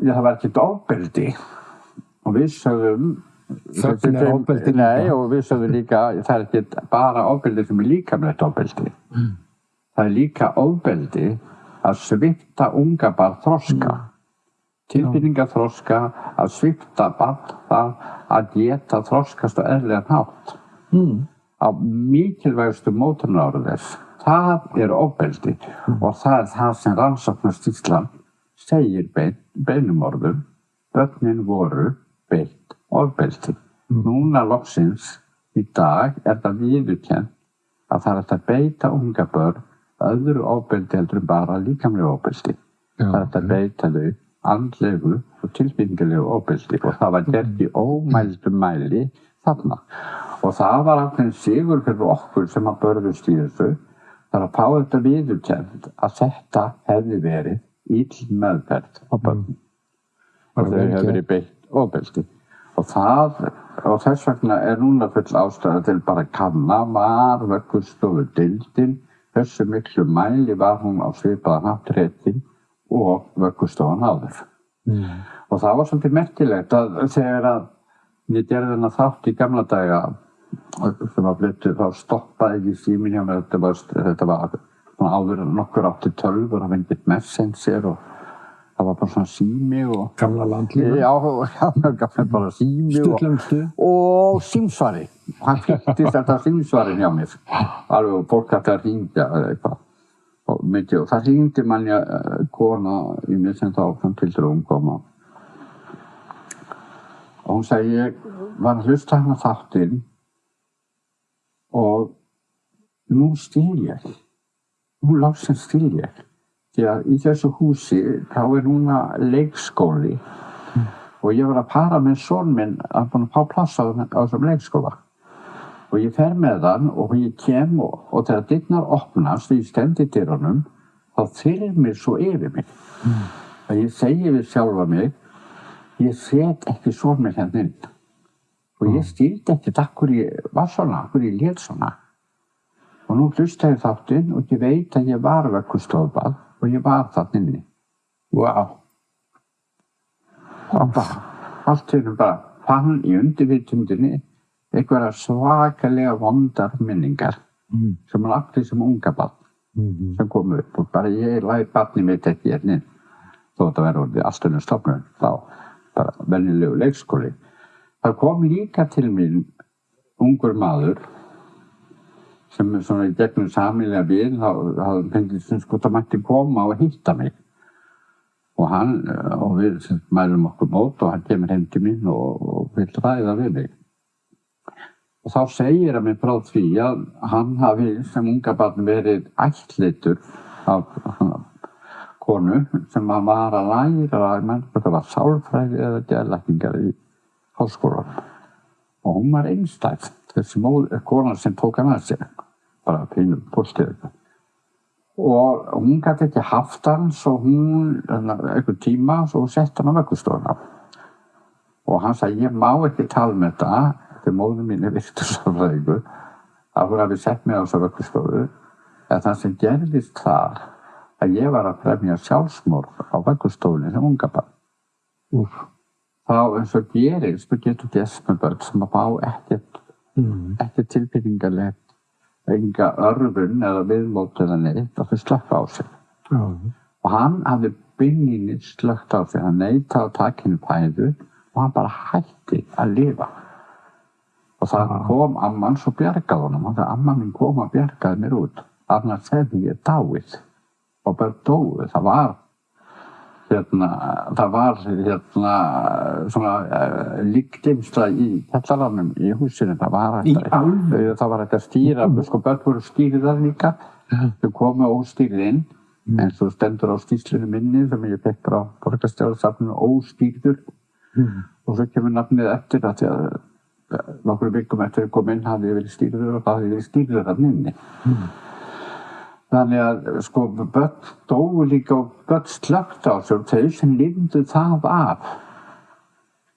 [SPEAKER 2] það var ekkert ofbeldi. Og við sögðum...
[SPEAKER 1] Þögn ofbeldi líka.
[SPEAKER 2] Nei, og við sögðum líka, það ekki bara ofbeldi sem líkamlegt ofbeldi. Það líka ofbeldi að svipta unga barn þroska. Tilfinningaþroska, að svipta barn það að geta þroskast á eðlilegan hátt. Á mikilvægustu mótunarárum þess. Það ofbeldi og það það sem rannsóknarskýrslan segir beinum orðum. Börnin voru beitt ofbeldi. Núna loksins í dag það viðurkennt að það hægt að beita unga börn öðru ofbeldi heldur en bara líkamlegu ofbeldi. Það hægt að beita þau andlegu og tilfinningalegu ofbeldi og það var gert í ómældum mæli þarna. Og það var ákveðinn sigur fyrir okkur sem að börðust í þessu. Það að fá þetta viðurkennt að þetta hefði verið ill meðferð á börnum. Og þau hefði verið beitt ofbeldi. Og þess vegna núna full ástæða til bara að kanna var vöggustofudeildin, hversu miklu mæli var hún á svipaðan hátt rekin og vöggustofan áður. Og það var svolítið merkilegt að þegar að ég gerði þennan þátt í gamla daga sem að flyttu þá stoppaði ekki síminn hjá mér þetta var áður nokkur átti tölvur það fengið messenger og það var bara svona sími og
[SPEAKER 1] gamla landlífa
[SPEAKER 2] gamla bara sími og símsvari hann flyttist þetta símsvari hjá mér alveg fólk hætti að hringja eða eitthvað og það hringdi manni kona í mér sem þá til ung koma og hún sagði ég var að hlusta hana þáttinn og nú skil ég nú loksins skil ég því að í þessu húsi þá núna leikskóli og ég var að para með son minn að búin að fá pláss á þessum leikskóla og ég fer með hann og ég kem og þegar dyrnar opnast og ég stend í dyrunum þá þyrmir svo yfir mig að ég segi við sjálfa mig ég set ekki son minn hérna inn og ég skildi ekki akkur ég var svona, akkur ég lét svona og nú hlusta ég þáttinn og ég veit að ég var vöggustofubað og ég var þarna inni.
[SPEAKER 1] Wow.
[SPEAKER 2] Og bara, allt bara fann í undirvitundinni einhverja svakalega vondar minningar sem hann átti sem unga barn sem kom upp og bara ég læt barnið mitt ekki hérna inn þó þetta verður orðið allt önnur stofnun þá bara venjulegu leikskóli. Það kom líka til mín ungur maður sem svona í gegnum sameiginlega bíl, þá fengið sko það mætti koma og hitta mig. Og við mælum okkur mót og hann kemur heim til mín og vill ræða við mig. Og þá segir hann mér frá því að hann hafi sem unga barn verið ættleiddur af konu sem hann var að læra, ég menn þetta var sálfræði eða geðlækningar í háskólanum. Og hún var einstæð, þessi konan sem tók hann að sér, bara pínum postið. Og hún gæti ekki haft hann, svo hún, einhvern tíma, svo sett hann á vöggustofuna. Og hann sagði, ég má ekki tala með þetta, þegar móðir mín virtursálfræðingur, að hún hafi sett mig á þessa vöggustofu. En það sem gerðist þar, að ég var að fremja sjálfsmorð á vöggustofunni sem unga barn. Þá eins og gerist, þú getur gest með börn sem að fá ekkert tilbyggingarlegt, enga örfun eða viðmót eða neitt og þau slökka á sig. Og hann hafði beinlínis slökkt á sig, hann neitaði að taka henni fæðu og hann bara hætti að lifa. Og það kom amman svo bjargaði honum, og þegar amma mín kom og bjargaði mér út, annars hefði ég dáið og bara dóið. Það var svona líkgeymsla í kjallaranum í húsinu. Það var hægt að stýra, sko börn voru stýrðar líka. Þau komu óstýrð inn, eins og stendur á skýrslunni minni sem ég fekk frá borgarstjórasafninu, óstýrður. Og svo kemur nafnið eftir að því að nokkrum vikum eftir að koma inn hafði ég verið stýrður og það hafði ég verið stýrður þarna inni. Þannig að sko börn dóu líka og börn slökkt á sér og þau sem lifðu það af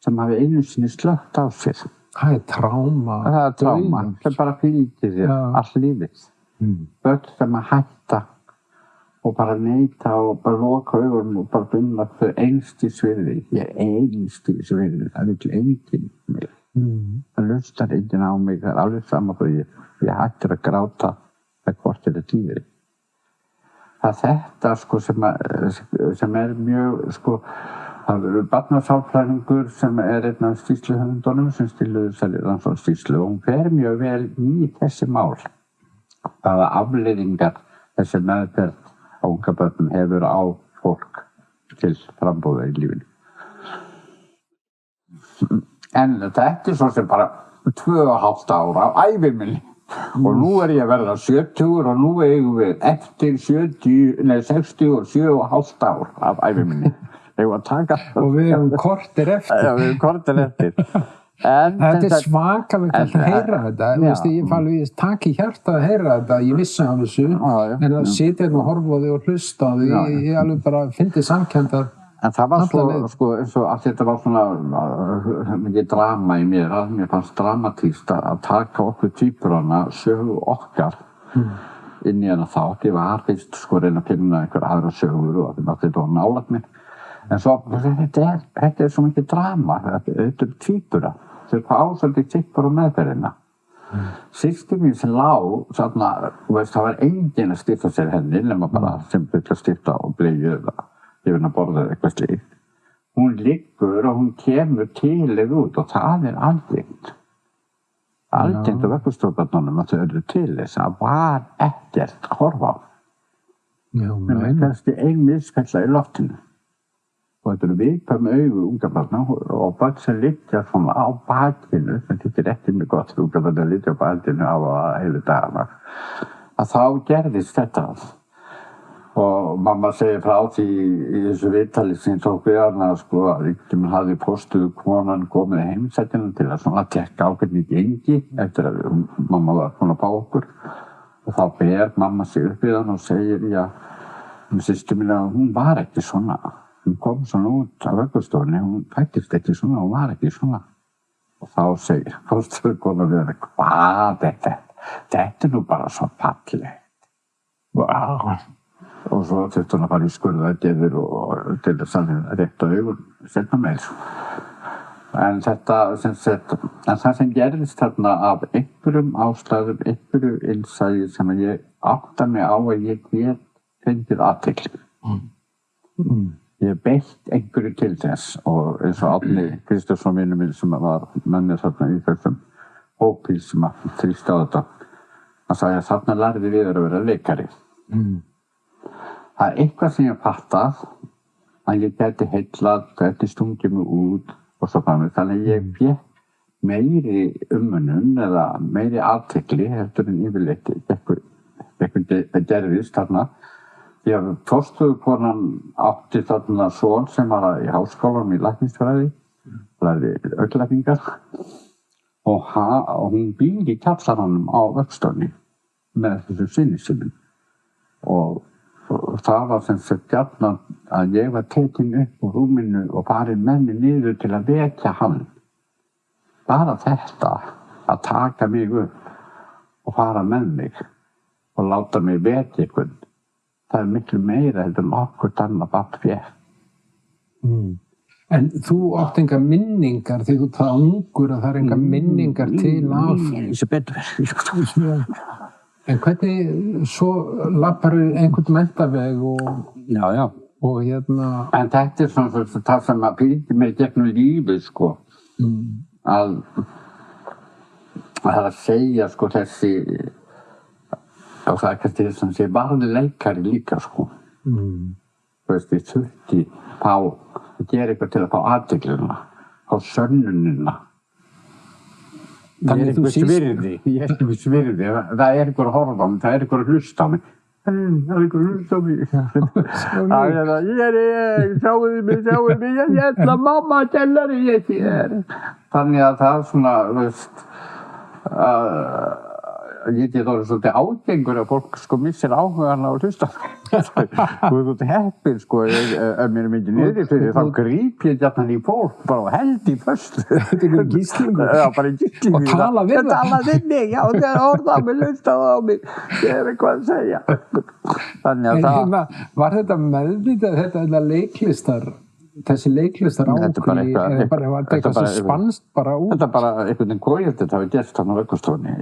[SPEAKER 2] sem hafi einu sinni slökkt á sér.
[SPEAKER 1] Það tráma.
[SPEAKER 2] Það tráma, sem bara fylgir þér allt lífið. Börn sem að hætta og bara neita og bara loka augunum og bara finna þau einskis virði. Ég einskis virði, það vill enginn mig. Það lustar enginn á mig, það alveg sama þó ég hættir að gráta það hvort þetta tíðir. Það þetta sko sem mjög sko, það eru barnasálfræðingur sem einn af skýrsluhöfundunum sem stiluðu þessari rannsóknarskýrslu og hún fer mjög vel í þessi mál. Hvaða afleiðingar þessi meðferð á unga börnum hefur á fólk til frambúða í lífinu. En þetta svo sem bara 2,5 ára af ævi minni. Og nú ég að verða 70 og nú eigum við eftir 67,5 ár af ævi minni.
[SPEAKER 1] Og við erum kortir eftir.
[SPEAKER 2] Já, við erum kortir eftir.
[SPEAKER 1] Þetta svakalegt að heyra þetta. Ég fann við takk í hjarta að heyra þetta. Ég vissi af þessu. En að sitja hérna og horfa á því og hlusta á því, ég alveg bara fyndi samkenndar.
[SPEAKER 2] En það var sko eins og að þetta var svona mikið drama í mér, að mér fannst dramatískt að taka okkur tvíburana sögu okkar inn í hana þátt. Ég var fyrst sko að reyna að finna einhver aðra sögur og þetta var nálægt mér. En svo, þetta svo mikið drama, þetta tvíbura. Þau fá svolítið tvíbura meðferðina. Systir mín sem lá, það var enginn að stifta sér henni, nema bara sem byrja að stifta og bleiðu það. Ég finn að borða eitthvað slíkt. Hún liggur og hún kemur tílið út og það algengt. Algengt á vöggustofubörnunum að þau eru til þess að var ekkert að horfa á. Það kannski ein misfella í loftinu. Og þetta eru viðkvæm augu unga barna og börn sem liggja svona á bakinu, sem þykir ekki mjög gott fyrir unga barna að liggja á bakinu á heilu dagana, að þá gerðist þetta. Og mamma segir frá því í þessu viðtali sem tók við hana sko að einhvern hafði postuð konan komið í heimsættina til að svona tekka á hvernig gengi eftir að mamma var búin að fá okkur. Og þá ber mamma sig upp við hann og segir, já, systir mín að hún var ekki svona. Hún kom svona út af vöggustofunni, hún fættist ekki svona, hún var ekki svona. Og þá segir postuð konan við hann, hvað þetta nú bara svo fallegt. Vá. Og svo þurfti hún að fara í skurðaðgerðir og til þess að rétta augun seinna meir. En það sem gerðist þarna af einhverjum ástæðum, einhverju innsæi sem ég átta mig á að ég get fengið athygli. Ég beitt einhverju til þess og eins og Árni Kristjánsson vinur minn sem var með mér þarna í þessum hópi sem að þrýsta á þetta. Hann sagði að þarna lærði við að vera leikari. Það eitthvað sem ég fattað að ég gæti heillað, gæti stungið mig út og svo framvegis. Þannig að ég fékk meiri umönnun eða meiri athygli heldur en yfirleitt eitthvað gerðist þarna. Því að fósturkonan átti þarna son sem var í háskólanum í læknisfræði, lærði augnlækningar og hún býr í kjallaranum á Vöxtunni með þessu syni sínum. Og það var sem sagt gjarnan að ég var tekin upp úr rúminu og farið með mig niður til að vekja hann. Bara þetta að taka mig upp og fara með mig og láta mig vekja einhvern. Það miklu meira heldur nokkuð annað barn fékk.
[SPEAKER 1] En þú átt enga minningar þegar þú það ungur að það er enga minningar til af.
[SPEAKER 2] Sem betur.
[SPEAKER 1] En hvernig svo labbarðu einhvern menntaveg og...
[SPEAKER 2] Já.
[SPEAKER 1] Og hérna...
[SPEAKER 2] En þetta svona það sem að fylgdi mér gegnum lífið, sko. Að það að segja, sko, þessi... Og það kannski þess að ég varði leikari líka, sko. Þú veist, ég þurfti að gera eitthvað til að fá athyglinna, fá sönnunina.
[SPEAKER 1] Þannig þú
[SPEAKER 2] svirði. Ég er eitthvað svirði. Það er eitthvað að horfa á mig, það er eitthvað að hlusta á mig. Það er eitthvað að hlusta á mig. Sjáuðu mig, ég ætla mamma að tellari ég þér. Þannig að það svona, þú veist, ég get orðið svolítið ágengur að fólk sko missir áhugan á að hlusta. Þú ert heppinn sko, ef mér er myndið niður fyrir, þá gríp ég gjarnan í fólk bara og held í föstu.
[SPEAKER 1] Þetta er gíslingur.
[SPEAKER 2] Já, bara gíslingur.
[SPEAKER 1] Og tala við það.
[SPEAKER 2] Tala við mig, já, það er orð á mig, hlustaðu á mig. Ég hef eitthvað að segja. Þannig að það...
[SPEAKER 1] En var þetta meðvitað, þetta leiklistar, þessi leiklistar áhugi, eða bara var þetta eitthvað sem spannst bara út?
[SPEAKER 2] Þetta bara einhvern veginn hvað ég þetta hafi gerst hann á Vöggustofunni.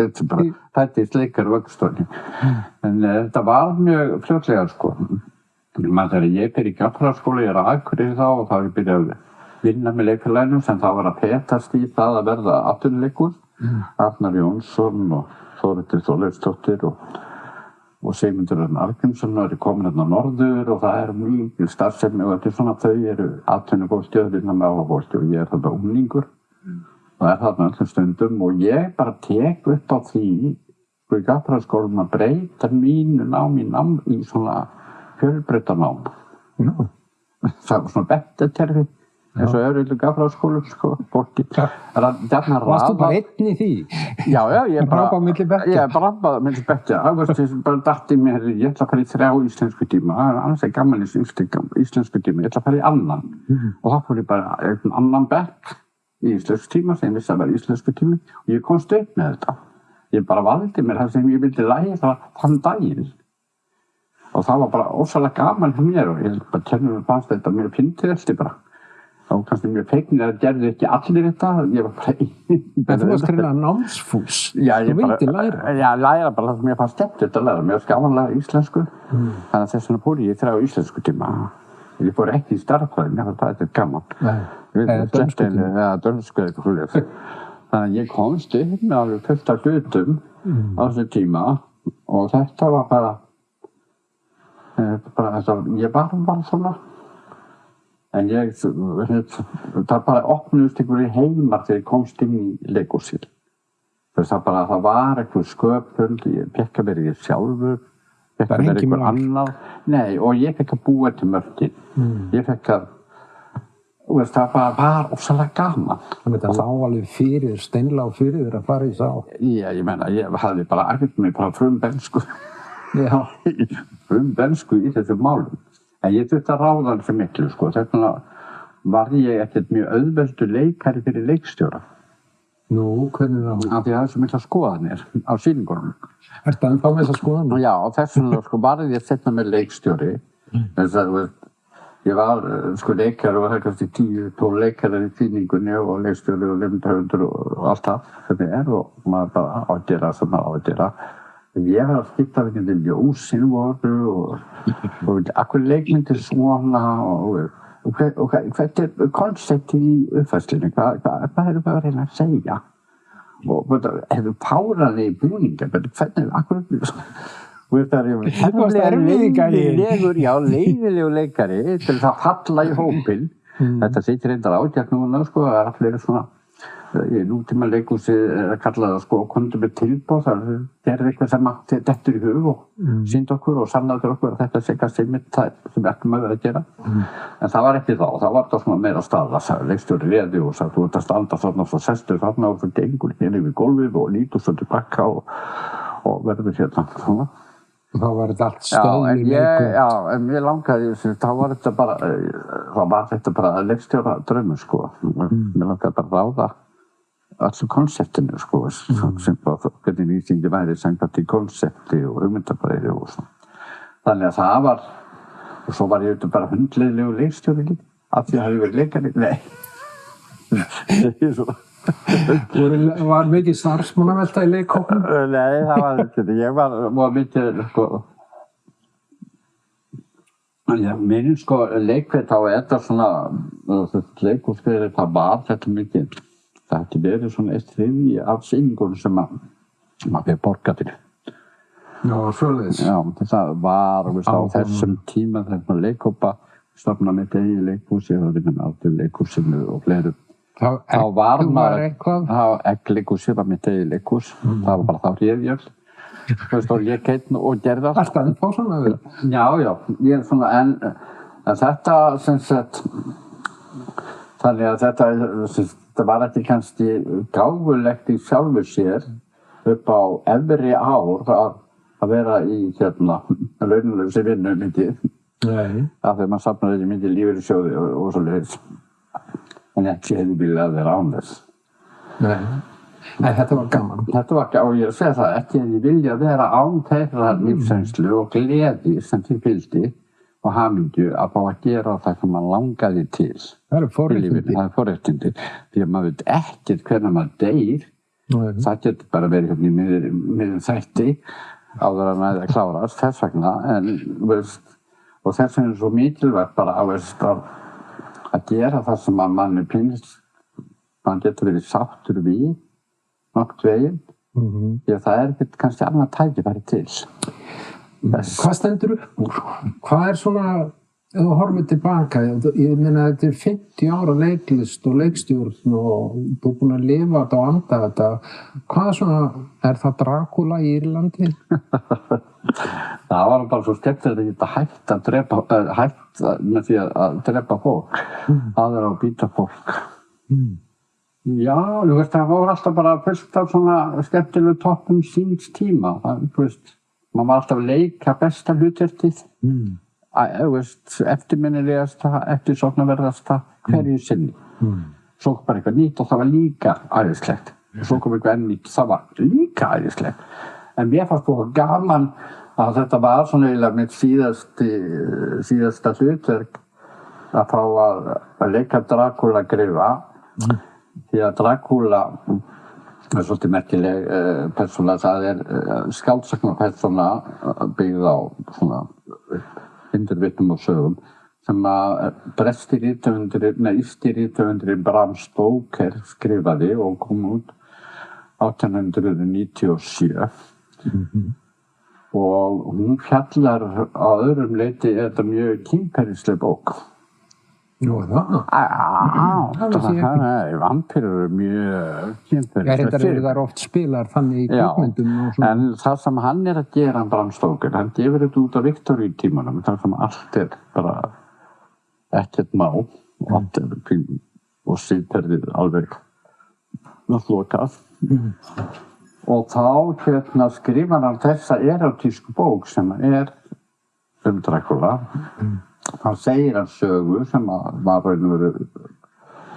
[SPEAKER 2] Þetta bara fæddist leikar á Vöggustofunni. En þetta var mjög fljótlega, sko. Þegar ég fer í gaffaraskóla, ég er á Akureyri þá og þá ég byrjaði að vinna með leikfélaginu sem þá var að petast í það að verða atvinnuleikur. Arnar Jónsson og Þórhildur Þorleifsdóttir og Sigmundur Arngrímsson eru komin hérna á norður og það er mjög starfsemi og þetta er svona þau eru atvinnufólki og vinna með áhugafólki og ég er þarna unglingur og er þarna öllum stundum og ég bara tek upp á því sko í gaffaraskólanum að breyta mínu nám í svona fjölbreytanám. Það var svona bettakerfi eins og öðru gaffaraskólum sko, fólki.
[SPEAKER 1] Varstu bara einn í því?
[SPEAKER 2] Já, ég bara...
[SPEAKER 1] Brápaði milli bekkja?
[SPEAKER 2] Ég brápaði milli bekkja. Það bara datt í mér, ég ætla að fara í 3 íslensku tíma. Það er annars gaman íslensku tíma. Ég ætla að fara í annan. Og þá fór ég bara einn annan bekk í íslensku tíma sem ég vissi að vera íslensku tími. Og ég komst upp með þetta. Ég bara valdi mér það sem ég vildi læra þann daginn. Og það var bara ósvalega gaman hjá mér og ég bara kennur og fannst þetta mér fyndið eftir bara. Og kannski mjög fegnir að gerði ekki allir þetta, ég var bara einn.
[SPEAKER 1] En þú varst reyna námsfús, þú vildi læra?
[SPEAKER 2] Já, læra bara það sem ég fannst skemmtilegt að læra. Mér var gaman að læra íslensku, þannig að þess vegna fór ég í 3 íslensku tíma. Ég fór ekki í stærðfræði, mér fannst það gaman.
[SPEAKER 1] Dönsku tíma?
[SPEAKER 2] Já, dönsku eitthvað fyrir. Þannig að ég komst upp með alveg fullt af hlutum á þessu tíma og þetta var bara ég var bara svona. En það bara opnuðist einhverju heimar þegar ég komst inn í leikhúsið. Það var einhver sköpun, ég fekk að vera ég sjálfur, fekk að vera einhver annar. Nei, og ég fekk að búa til mörkin. Ég fekk að, það bara var ofsalega gaman.
[SPEAKER 1] Þannig að það lá alveg fyrir, steinlá fyrir þér að fara í sá.
[SPEAKER 2] Já, ég meina, ég hafði bara æft mig bara frumbensku.
[SPEAKER 1] Já.
[SPEAKER 2] Frumbensku í þessum málum. En ég þurfti að ráða þessu miklu, sko. Þess vegna var ég ekkert mjög auðveldur leikari fyrir leikstjóra.
[SPEAKER 1] Nú, hvernig þá?
[SPEAKER 2] Af því að það er svo mikla skoðanir á sýningunum.
[SPEAKER 1] Ertu ennþá með þessar skoðanir?
[SPEAKER 2] Já, þess vegna sko, var ég setna með leikstjóri. Þess að ég var sko leikari og það er kannski 10-12 leikarar í sýningunni og leikstjóri og limthöfundur og allt það sem er og maður bara á að gera sem maður á að gera. Ég var að skipta við hvernig ljósin voru og akkur leikmyndir svona og hvað er konceptið í uppfærslunni, hvað erum við að reyna að segja? Og hefur párað í búninga, hvernig, akkur, það er leiðilegu leikari til það falla í hópinn. Þetta þykir reyndar ágætt núna, sko, það er allir svona, í nútíma leikhúsi að kalla það, sko, komdu með tilboð, það er eitthvað sem dettur í hug og sýndi okkur og sannaði okkur að þetta sé kannski mitt það sem við ættum að gera. En það var ekki þá var það svona meira stað, það leikstjóri réði og sagði, þú ert að standa þarna og svo sestur þarna og þú gengur hérna yfir gólfið og lítur svo tilbaka og verður hérna, svona.
[SPEAKER 1] Þá var þetta allt stöðn í leikum.
[SPEAKER 2] Já, en ég langaði, þá var þetta bara leikstjóra draumur, sko. Mér langaði bara að ráða allir konseptinu, sko, sem hvernig lýsingi væri samkvæmt í konsepti og hugmyndabræði og svona. Þannig að það var, og svo var ég bara hundleiðilegu leikstjóri líka, af því að það hefði verið leikari. Nei, svo.
[SPEAKER 1] Var mikið starfsmannavelta í leikhópnum?
[SPEAKER 2] Nei, það var ekki. Ég var mikið, sko, mér sko, leikveit á þetta svona, leikhúsfyrir, það var þetta mikið. Það hefði verið svona eitt þriðji af sýningunum sem maður fyrir borga til.
[SPEAKER 1] Já, svoleiðis.
[SPEAKER 2] Já, það var, á þessum tíma þegar leikhópa stofna mitt eigin leikhúsi, það vinna með alltaf leikhúsinu og fleirum.
[SPEAKER 1] Þá var maður eitthvað?
[SPEAKER 2] Eggleikhúsið var mitt eigin leikhús. Það var bara þá réðjöld. Þú veist, og ég keitn og gerði allt.
[SPEAKER 1] Alltaf ennþá svona við?
[SPEAKER 2] Já, ég er svona, en þetta, sem sagt, þannig að þetta var ekki kannski gáfulegt í sjálfu sér upp á efri ár að vera í, launalausi vinnu mikið.
[SPEAKER 1] Nei.
[SPEAKER 2] Af því að maður safnaði ekki mikið lífeyrissjóði og svoleiðis. En ekki hefði viljað vera án þess.
[SPEAKER 1] Nei, þetta var gaman.
[SPEAKER 2] Þetta var gaman, og ég segi það, ekki hefði viljað vera án þeirra lífsreynslu og gleði sem því fylgdi og hamingju að fá að gera það sem maður langaði til.
[SPEAKER 1] Það eru forréttindi.
[SPEAKER 2] Það eru forréttindi, því að maður veit ekkert hvernig maður deyr. Það getur bara verið hérna í miðjum þætti áður að næði að klárast, þess vegna, og þess vegna er svo mikilvægt bara að gera það sem manni finnst, mann getur verið sáttur við, nokkuð veginn, því að það er ekkert kannski annað tækifæri til.
[SPEAKER 1] Hvað stendur upp úr? Hvað er svona, ef þú horfir tilbaka, ég meina þetta er 50 ára leiklist og leikstjórn og þú er búin að lifa þetta og anda þetta, hvað svona, er það Dracula í Írlandi?
[SPEAKER 2] Það var bara svo skemmtilegt að hætta með því að drepa fólk, aðra og býta fólk. Já, þú veist, það var alltaf bara fullt af svona skemmtilegu toppum síns tíma. Þú veist, maður var alltaf að leika besta hlutverkið, eftirminnilegasta, eftirsóknarverðasta, hverju sinni. Svo kom bara eitthvað nýtt og það var líka æðislegt. Svo kom eitthvað nýtt og það var líka æðislegt. En mér fannst búið gaman að þetta var svona eiginlega mitt síðasta hlutverk að fá að leika Dracula grifa. Því að Dracula er svolítið merkileg persóna, það er skáldsagnapersóna byggð á svona undirvitnum og sögum sem að ísci rithöfundurinn Bram Stoker skrifaði og kom út 1897. Og hún fjallar á öðrum leyti, þetta mjög kynferðisleg bók.
[SPEAKER 1] Nú, það?
[SPEAKER 2] Vampírur eru mjög kynferðisleg.
[SPEAKER 1] Þetta eru þar oft spilar þannig í kvikmyndum og svona.
[SPEAKER 2] En það sem hann er að gera, Bram Stoker, hann gefur þetta út á Viktoríutímanum, þar sem allt er bara ekkert má og siðferðið alveg lokað. Og þá skrifar hann þessa erotísku bók sem er Dracula. Þá segir hann sögu sem var raun og veru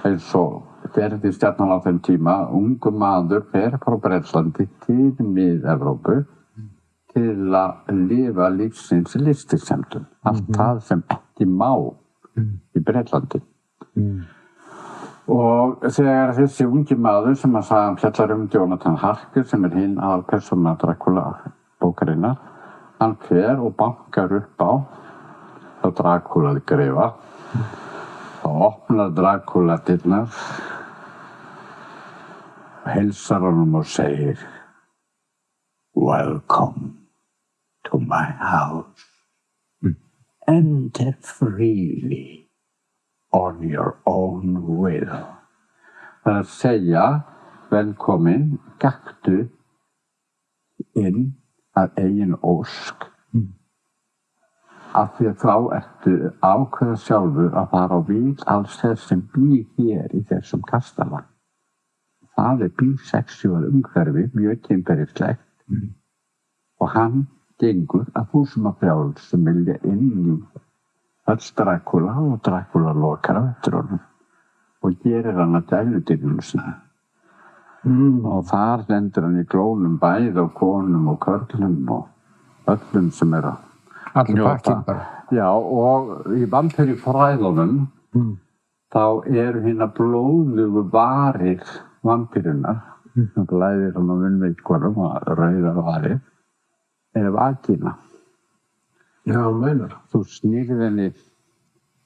[SPEAKER 2] eins og gerði stjarnan á þeim tíma. Ungur maður fer frá Bretlandi til Mið-Evrópu til að lifa lífsins listisemdum. Allt það sem ekki má í Bretlandi. Og þegar þessi ungi maður sem að sagði fjallar Jonathan Harker sem er hinn aðalpersóna Dracula bókarinnar, hann fer og bankar upp á Dracula grifa. Þá opnar Dracula dyrnar heilsar honum og segir Welcome to my house. Enter freely on your own will. Það að segja velkomin, gakktu inn að eigin ósk. Af því að þá ertu ákveða sjálfur að fara á víl alls þess sem býr hér í þessum kastala. Það bisexual umhverfi, mjög kynferðislegt og hann gengur að fúsum að frjáls sem vilja inn í öll Dracula og Dracula lokar á eftir honum og gerir hann að dæludýrnum sinna. Og þar lendur hann í glónum bæði á konum og körlum og öllum sem að
[SPEAKER 1] allir pakkinn bara.
[SPEAKER 2] Já, og í vampírufræðunum þá eru hérna blóðugu varir vampírunar sem læðir hann á munnveikkonum og rauðar varir eru vagina.
[SPEAKER 1] Já, meinar.
[SPEAKER 2] Þú snýrð henni,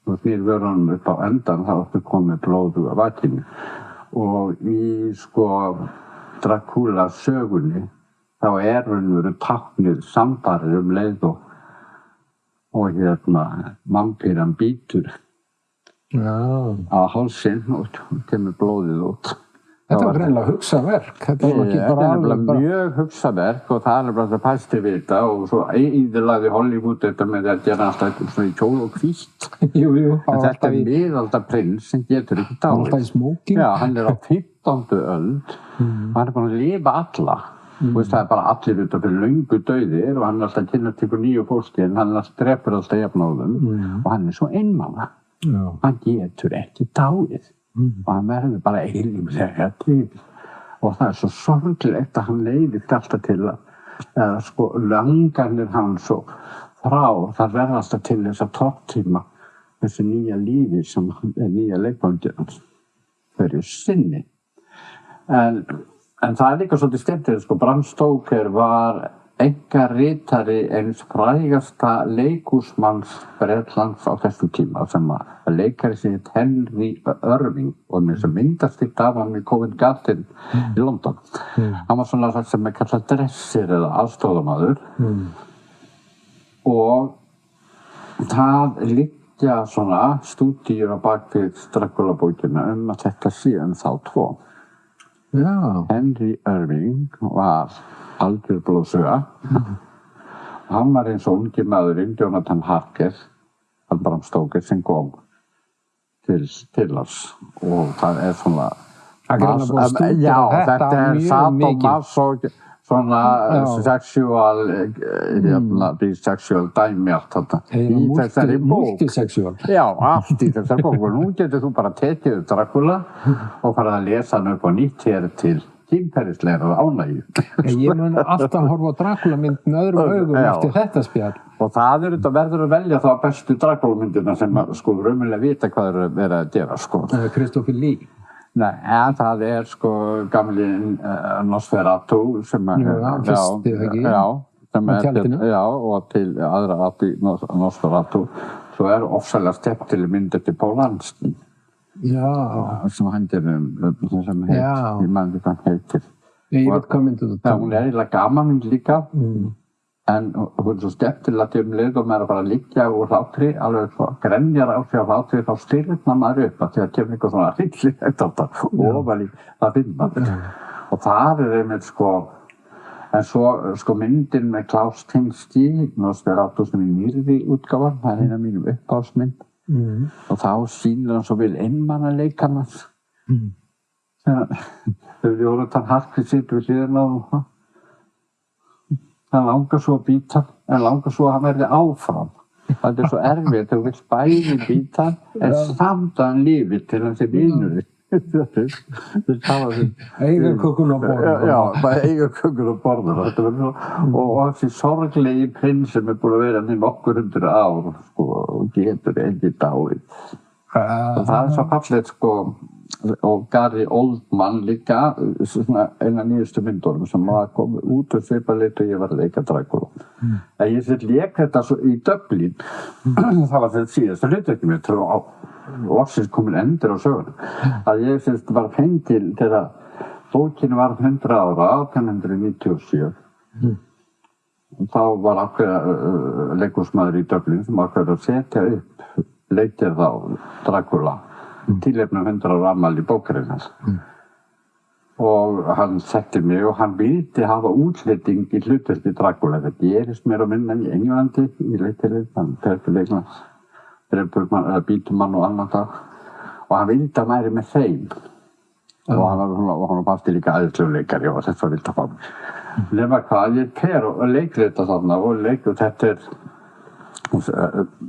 [SPEAKER 2] þú snýrð vörunum upp á endan þá ertu komið blóðuga vaginu og í Dracula sögunni þá eru táknir samfarir leið og vampíran bítur á hálsinn og kemur blóðið út.
[SPEAKER 1] Þetta var greinilega hugsaverk. Þetta
[SPEAKER 2] er mjög hugsaverk og það er bara að pæsti við þetta og svo íðurlagði Hollywood þetta með að gera alltaf svona í kjól og hvítt.
[SPEAKER 1] Jú.
[SPEAKER 2] En þetta miðaldaprins sem getur ekki dáið.
[SPEAKER 1] Alltaf í smóking.
[SPEAKER 2] Já, hann á 15. öld og hann búinn að lifa alla. Það bara allir út af fyrir löngu dauðir og hann alltaf kynnast ykkur nýju fólki en hann drepur alltaf jafnóðum og hann svo einmana. Hann getur ekki dáið. Og hann verður bara eilíflega til og það svo sorglegt að hann leiðist alltaf til að langarnir hans og frá það verður alltaf til þess að tortíma þessi nýja lífi sem nýja leikvandir hans fyrir sinni en það líka svolítið skemmtilegt Bram Stoker var einkaritari eins frægasta leikhúsmanns Bretlands á þessum tíma sem að leikari sig Henry Irving og með þess að myndastikt af hann í Covent Garden í London. Hann var svona það sem er kallað dressir eða aðstofamaður og það liggja svona stúdíur á bakvið Dracula-bókina að þetta sé þá tvo. Henry Irving var algjör blóðsuga. Hann var eins og ungi maðurinn, Jonathan Harker, Bram Stoker, sem kom til oss. Og það er svona... Þetta er sadomaso, svona sexual, bisexual dæmi allt þetta. Í þessari bók.
[SPEAKER 1] Multisexual.
[SPEAKER 2] Já, allt í þessari bók. Og nú getur þú bara tekið Dracula og farið að lesa hann upp á nýtt hér til kynferðislegrar ánægju.
[SPEAKER 1] Ég mun alltaf horfa á Dracula-mynd með öðrum augum eftir þetta spjall.
[SPEAKER 2] Og það verður að velja þá bestu Dracula-myndina sem raunverulega vita hvað verið að gera.
[SPEAKER 1] Christopher Lee.
[SPEAKER 2] Nei, en það er gamli Nosferatu sem
[SPEAKER 1] fyrsti, ekki?
[SPEAKER 2] Já, og til aðra Nosferatu. Svo er ofsalega skemmtileg mynd eftir Polanski. Sem hendir sem heit, ég man ekki hvað heitir.
[SPEAKER 1] Ég veit hvað myndir þú tala.
[SPEAKER 2] Hún er eiginlega gaman mynd líka, en hún er svo skemmtilega til leið og maður bara liggja úr hlátri, alveg grenjar á sig á hlátri, þá styrna maður upp að því að kemur eitthvað svona hryllilegt alltaf ofan í það finna maður. Og það er einmitt en svo myndin með Klaus Kinski, Nosferatu sem í nýrri útgáfan, það er eina mínum uppáhaldsmynd. Og þá sýnir hann svo vel einmanna leikarnas. Þegar Jonathan Harker situr við hliðina á hann langar svo að bíta en langar svo að hann verði áfram. Það er svo erfitt þegar þú vilt bæði bíta en samt að hann lifi til hann sé vinur.
[SPEAKER 1] Eiga kökun á borðinu.
[SPEAKER 2] Já, bara eiga kökun á borðinu. Og þessi sorglegi prins sem er búin að vera hann í nokkur 100 ár og getur ekki dáið. Það er svo fallegt og Gary Oldman líka eina nýjustu myndunum sem var komið út og svipað lit og ég var að leika Dracula. En ég lék þetta svo í Dublin. Það var þetta síðasta hlutverkið mér til loksins komin endur á sögunum. Að ég var fenginn til að bókin var 100 ára, 1897. Og þá var ákveða leikhúsmaður í Dublin sem ákveða að setja upp leikið á Dracula tilefni 100 ára afmæli bókarinnar. Og hann setti mig og hann vildi hafa útsetting í hlutverki Dracula. Það gerist meira og minna í Englandi í leiktilið, hann fer til Englands, býtur mann og annan það. Og hann vildi að væri með þeim. Og hann fannst líka æðislegur leikari og þess að vildi að fá mig. Nema hvað, ég fer og leikrita þarna og þetta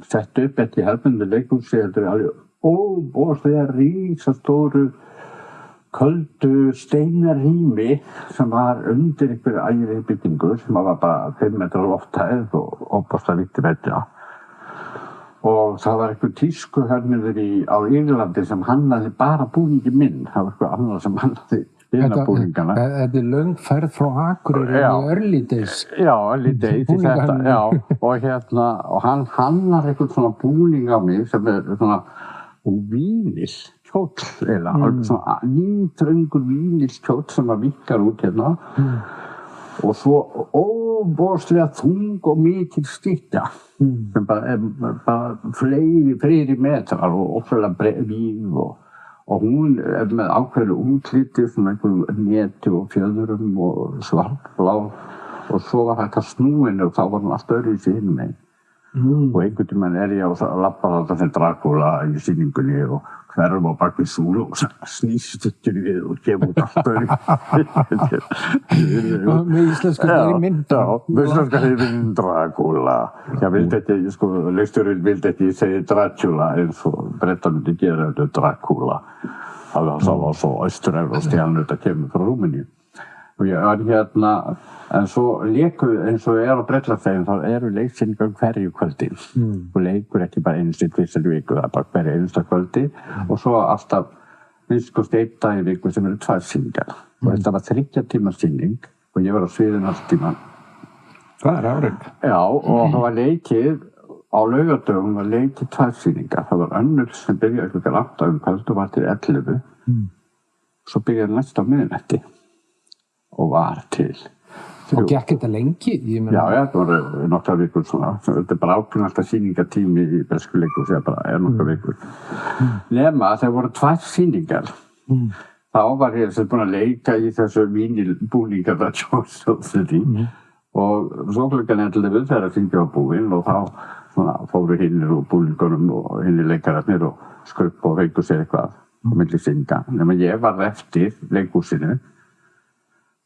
[SPEAKER 2] sett upp eftir hefðbundi leikhúsi, þetta alveg óbóðslega rísastóru köldu steinarrými sem var undir einhverju ægilegri byggingu sem var bara 5 metrar lofthæð og óbóðslega lítið veggja. Og það var einhver tískuhönnuður á Írlandi sem hannaði bara búningi minn. Það var einhver annar sem hannaði búningana.
[SPEAKER 1] Þetta löng ferð frá Akureyri í early days.
[SPEAKER 2] Já, early days í þetta, já. Og hann hannar einhvern svona búning á mig sem svona vínis kjóll, eða alveg svona nýtröngur vínis kjóll sem vikkar út hérna. Og svo óbóðslega þung og mikil stytta sem bara fleiri metrar og ótrúlega víð og hún með ákveðlu útliti svona einhverjum neti og fjöðurum og svartblá og svo var hægt að snúin og þá var hún allt öðruvísi hinum megin. Og einhvern tímann ég að labba þarna sem Dracula í sýningunni og hverfum á bak við súlu og snýst við og gefa út allt öðruvísi.
[SPEAKER 1] Með íslenska heiminn.
[SPEAKER 2] Já, með íslenska heiminn Dracula. Leikstjórinn vildi ekki segja Dracula eins og Bretar myndi gera þetta Dracula. Það var svo austur-evrópskt þetta kemur frá Rúmeníu. Og ég var hérna, en svo leiku eins og á Bretlandseyjum, þá eru leiksýningar hverju kvöldi. Og leikur ekki bara einu sinni tvisvar í viku, það bara hverju einasta kvöldi. Og svo alltaf minnst einn dag í viku sem eru 2 sýningar. Og þetta var 3 tíma sýning og ég var á sviðinu alls tíma.
[SPEAKER 1] Það árið.
[SPEAKER 2] Já, og það var leikið, á laugardögum var leikið 2 sýningar. Það var önnur sem byrjaði klukkan 8 kvöld og var til 11. Svo byrjaði næst á miðnætti. Og var til.
[SPEAKER 1] Og gekk þetta lengi?
[SPEAKER 2] Já, það voru nokkrar vikur svona. Þetta bara ákveðnasta sýningatími í bresku leikhúsi, það nokkrar vikur. Nema þegar voru 2 sýningar. Þá var ég búinn að leika í þessu vínilbúningar að sjóðsöðsri. Og svo klukkan 11 þegar sýningin var búinn og þá fóru hinnir úr búningunum og hinnir leikararnir og skruppu og fengu sér eitthvað á milli sýninga. Nema ég var eftir leikhúsinu.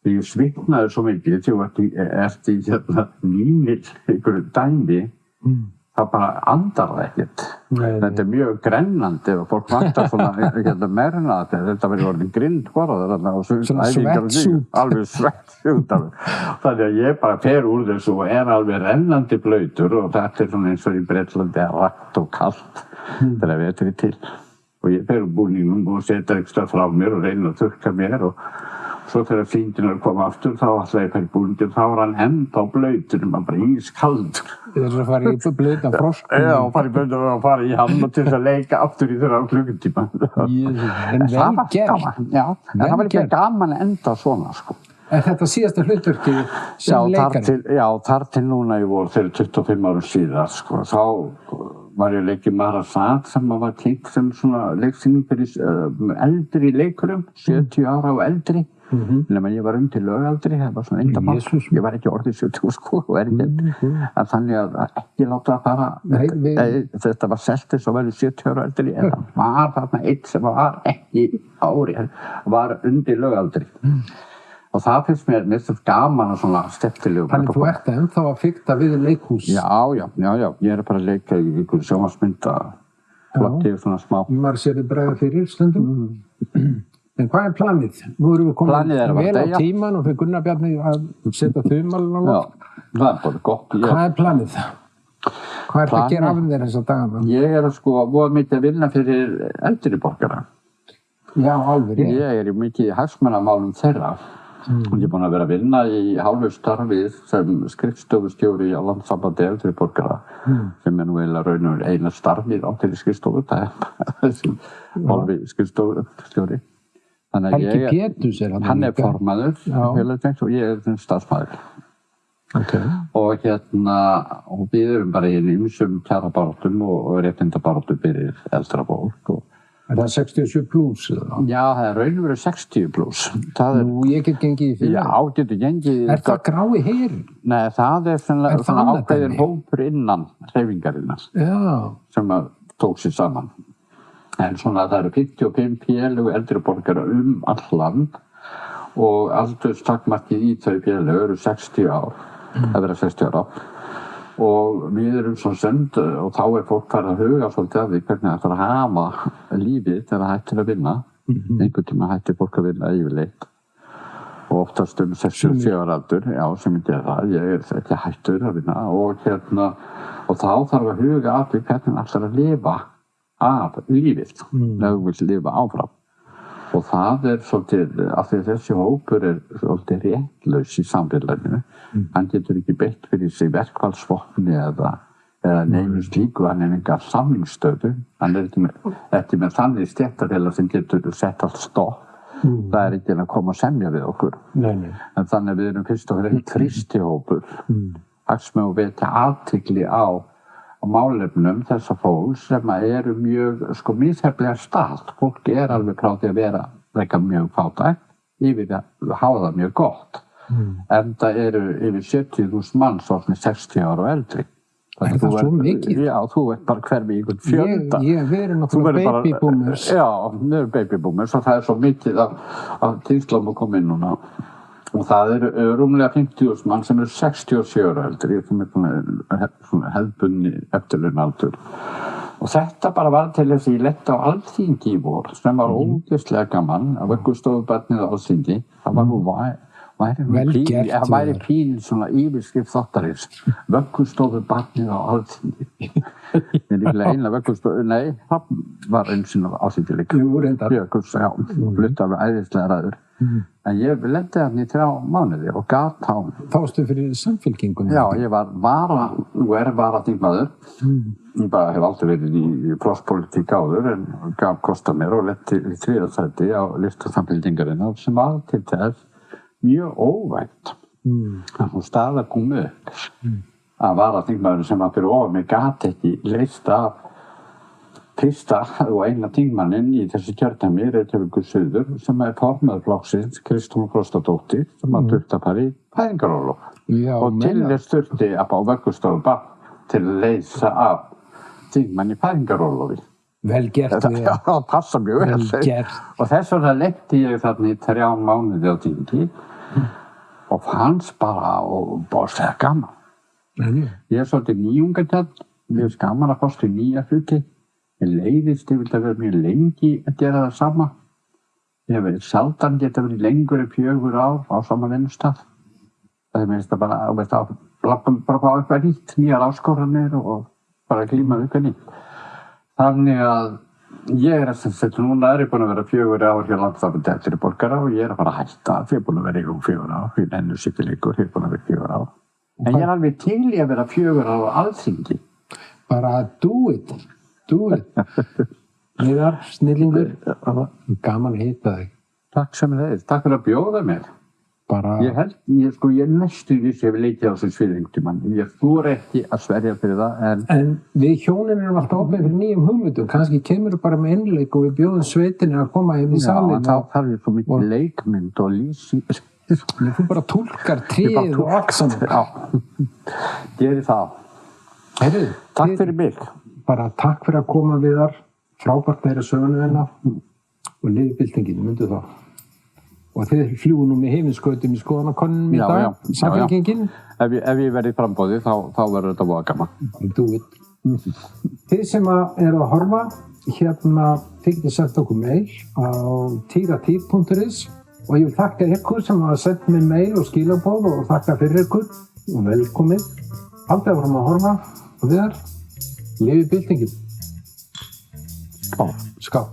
[SPEAKER 2] Þegar ég svitnaði svo mikið þegar eftir vínil einhverju dæmi, það bara andar það ekkert. Þetta mjög grennandi og fólk vantar svona merna þetta verið orðin grind og
[SPEAKER 1] svettsút.
[SPEAKER 2] Alveg svettsút. Þannig að ég bara fer úr þessu og alveg rennandi blautur og þetta svona eins og í Bretlandi rakt og kalt þegar vetur til. Og ég fer úr búningnum og setur eitthvað frá mér og reynir að þurrka mér og svo þegar sýningarnar kom aftur, þá ætlaði ég fyrir búningin, þá var hann ennþá blautur, bara ískaldur.
[SPEAKER 1] Þess að fara í blautan frosk?
[SPEAKER 2] Já, fara í blautan og fara í hann og til þess að leika aftur í þeirra klukkutíma.
[SPEAKER 1] En vel gert.
[SPEAKER 2] Já, en það var ekki gaman að enda svona, sko.
[SPEAKER 1] En þetta síðasta hlutverki sem leikari?
[SPEAKER 2] Já, þar til núna í vor, þegar 25 árum síðar, sko, þá var ég leikið Marasat sem var kynnt sem svona leiksýning fyrir eldri leikurum, 70 ára og eldri. Nema ég var undir lögaldri, það var svona endamál. Ég var ekki orðið 70 sko og ekki. En þannig að ekki láta það fara. Þetta var selt eins og verið 70 ára eldri. En það var þarna einn sem var ekki ári, var undir lögaldri. Og það finnst mér mest gaman og svona stefnilegu.
[SPEAKER 1] Þannig þú ert ennþá að fikta við leikhús?
[SPEAKER 2] Já. Ég bara að leika í einhverju sjónvarpsmynda, flotti og svona smá.
[SPEAKER 1] Maður sér þið bregða fyrir stundum. En hvað planið? Nú erum við komin vel á tíman og fyrir Gunnar Bjarni að setja þumalinn á loft.
[SPEAKER 2] Já, það bara gott.
[SPEAKER 1] Hvað planið? Hvað ert að gera af þér þessa dagana?
[SPEAKER 2] Ég voða mikið að vinna fyrir eldri borgara.
[SPEAKER 1] Já, alveg.
[SPEAKER 2] Ég mikið í hagsmunamálum þeirra. Ég búinn að vera að vinna í hálfu starfið sem skrifstofustjóri á Landssambandi eldri borgara sem nú eiginlega raunur eina starfið á þeirri skrifstofu. Það þessi hálfi skrifstofustjóri.
[SPEAKER 1] Helgi Péturs
[SPEAKER 2] hann formaður félagsins og ég starfsmaður. Og og við erum bara í ýmsum kjarabaráttum og réttindabaráttum fyrir eldra fólk.
[SPEAKER 1] Það 67 plus?
[SPEAKER 2] Já, það raun og veru 60 plus.
[SPEAKER 1] Nú, ég get gengið í fyrir.
[SPEAKER 2] Já, getur gengið.
[SPEAKER 1] Það grái herinn?
[SPEAKER 2] Nei, það svona ákveðin hópur innan hreyfingarinnar sem tók sér saman. En svona það eru 55 félög eldri borgara all land og aldurstakmarkið í þau félög eru 60 ár. Það vera 60 ára. Og við erum svo send og þá fólk farið að huga svolítið af því hvernig það þarf að hafa lífið þegar það hættir að vinna. Einhvern tíma hættir fólk að vinna yfirleitt. Og oftast 67 ára aldur, sem ég gera það. Ég ekki hættur að vinna og þá þarf að huga af því hvernig það ætlar að lifa af lífið, ef þú vilt lifa áfram. Og það svolítið, af því þessi hópur svolítið réttlaus í samfélaginu. Hann getur ekki beitt fyrir sig verkfallsvopni eða neinu slíku, hann enga samningsstöðu. Hann ekki með þannig stéttarfélag sem getur sett allt stopp. Það ekki að koma að semja við okkur. En þannig við erum fyrst og fremst þrýstihópur. Hagsmunir og vekja athygli á málefnum þessa fólks sem eru mjög misjafnlega statt. Fólk alveg frá því að vera mjög fátækt yfir að hafa það mjög gott. En það eru yfir 70.000 manns orðnir 60 ára og eldri.
[SPEAKER 1] Er það svo mikið?
[SPEAKER 2] Já, þú bara hverfi í einhvern fjölda.
[SPEAKER 1] Við erum náttúrulega babyboomers.
[SPEAKER 2] Já, við erum babyboomers og það svo mikið af tíðslum að koma inn núna. Og það eru rúmlega 50.000 mann sem eru 67 ára eldri, sem hefðbundni eftirlaunaaldur. Og þetta bara var til þess að ég lenti á Alþingi í vor, sem var ógeðslega gaman, að vöggustofubarnið á Alþingi. Það var nú væri pín svona yfirskrift þáttarins. Vöggustofubarnið á Alþingi. Ég líklega einlega vöggustofu, nei, það var eins og Alþingi líka.
[SPEAKER 1] Jú, reyndar.
[SPEAKER 2] Flutt alveg æðislega ræður. En ég lendi hann í 3 mánuði og gat á.
[SPEAKER 1] Þá varstu fyrir Samfylkinguna?
[SPEAKER 2] Já, ég var varaþingmaður. Ég bara hef aldrei verið í flokkspólitík áður en gaf kost á mér og lendi í 3. sæti á lista Samfylkingarinnar sem var til þess mjög óvænt. Hún staða komið að varaþingmaður sem var fyrir ofan mig gat ekki leyst af fyrsta og eina þingmanninn í þessu kjördæmi, Reykjavíkur Suður, sem formaður flokksins, Kristrún Frostadóttir, sem þurfti að fara í fæðingarorlof. Og til þess þurfti að fá vöggustofubarn til að leysa af þingmann í fæðingarorlofi.
[SPEAKER 1] Vel gert.
[SPEAKER 2] Já, það passa mjög vel. Og þess vegna lenti ég þarna í 3 mánuði á þingi og fannst bara og bóðslega gaman. Ég svolítið nýjungatjarn, mér finnst gaman að fást í nýja hluti. Ég leiðist, ég vildi að vera mjög lengi að gera það sama. Ég hef sjaldan getað verið lengur en 4 ár á sama vinnustað. Það er minnst að bara fá eitthvað nýtt, nýjar áskoranir og bara glíma við eitthvað nýtt. Þannig að ég núna ég búin að vera 4 ár hjá Landssamtaki eldri borgara og ég að fara að hætta. Ég er búin að vera í 4 ár, ég ennur sitt leikur, ég er búin að vera 4 ár. En ég alveg til í að vera 4 ár á Alþingi.
[SPEAKER 1] Bara do it. Heiðar, snillingur. Gaman að hitta þig.
[SPEAKER 2] Takk sem þið. Takk fyrir að bjóða mér. Ég næstu vissi ef ég leikið á þessu sviðingtíman. Ég þori ekki að sverja fyrir það. En
[SPEAKER 1] við hjónin erum alltaf opnið fyrir nýjum hugmyndum. Kannski kemur bara með einleik og við bjóðum sveitinni að koma inn í salinn.
[SPEAKER 2] Já, þá þarf ég svo mikið leikmynd og lýsing.
[SPEAKER 1] Þú bara túlkar tréð og axanum.
[SPEAKER 2] Já, geri það. Takk fyrir mig.
[SPEAKER 1] Bara takk fyrir að koma við þar, frábært að heyra söguna þína og liðbyltingin, myndu það. Og þið fljúgu nú með heiminskautum í skoðanakönnunum í dag, Samfylkingin.
[SPEAKER 2] Ef ég verði í framboði, þá verður þetta voða gaman.
[SPEAKER 1] Do it. Þið sem eru að horfa, þið getið sett okkur mail á tyratýr.is og ég vil þakka ykkur sem hafa sett mér mail og skilaboð og þakka fyrir ykkur og velkomið. Haldið áfram að horfa og við Lifi byltingin. Skál.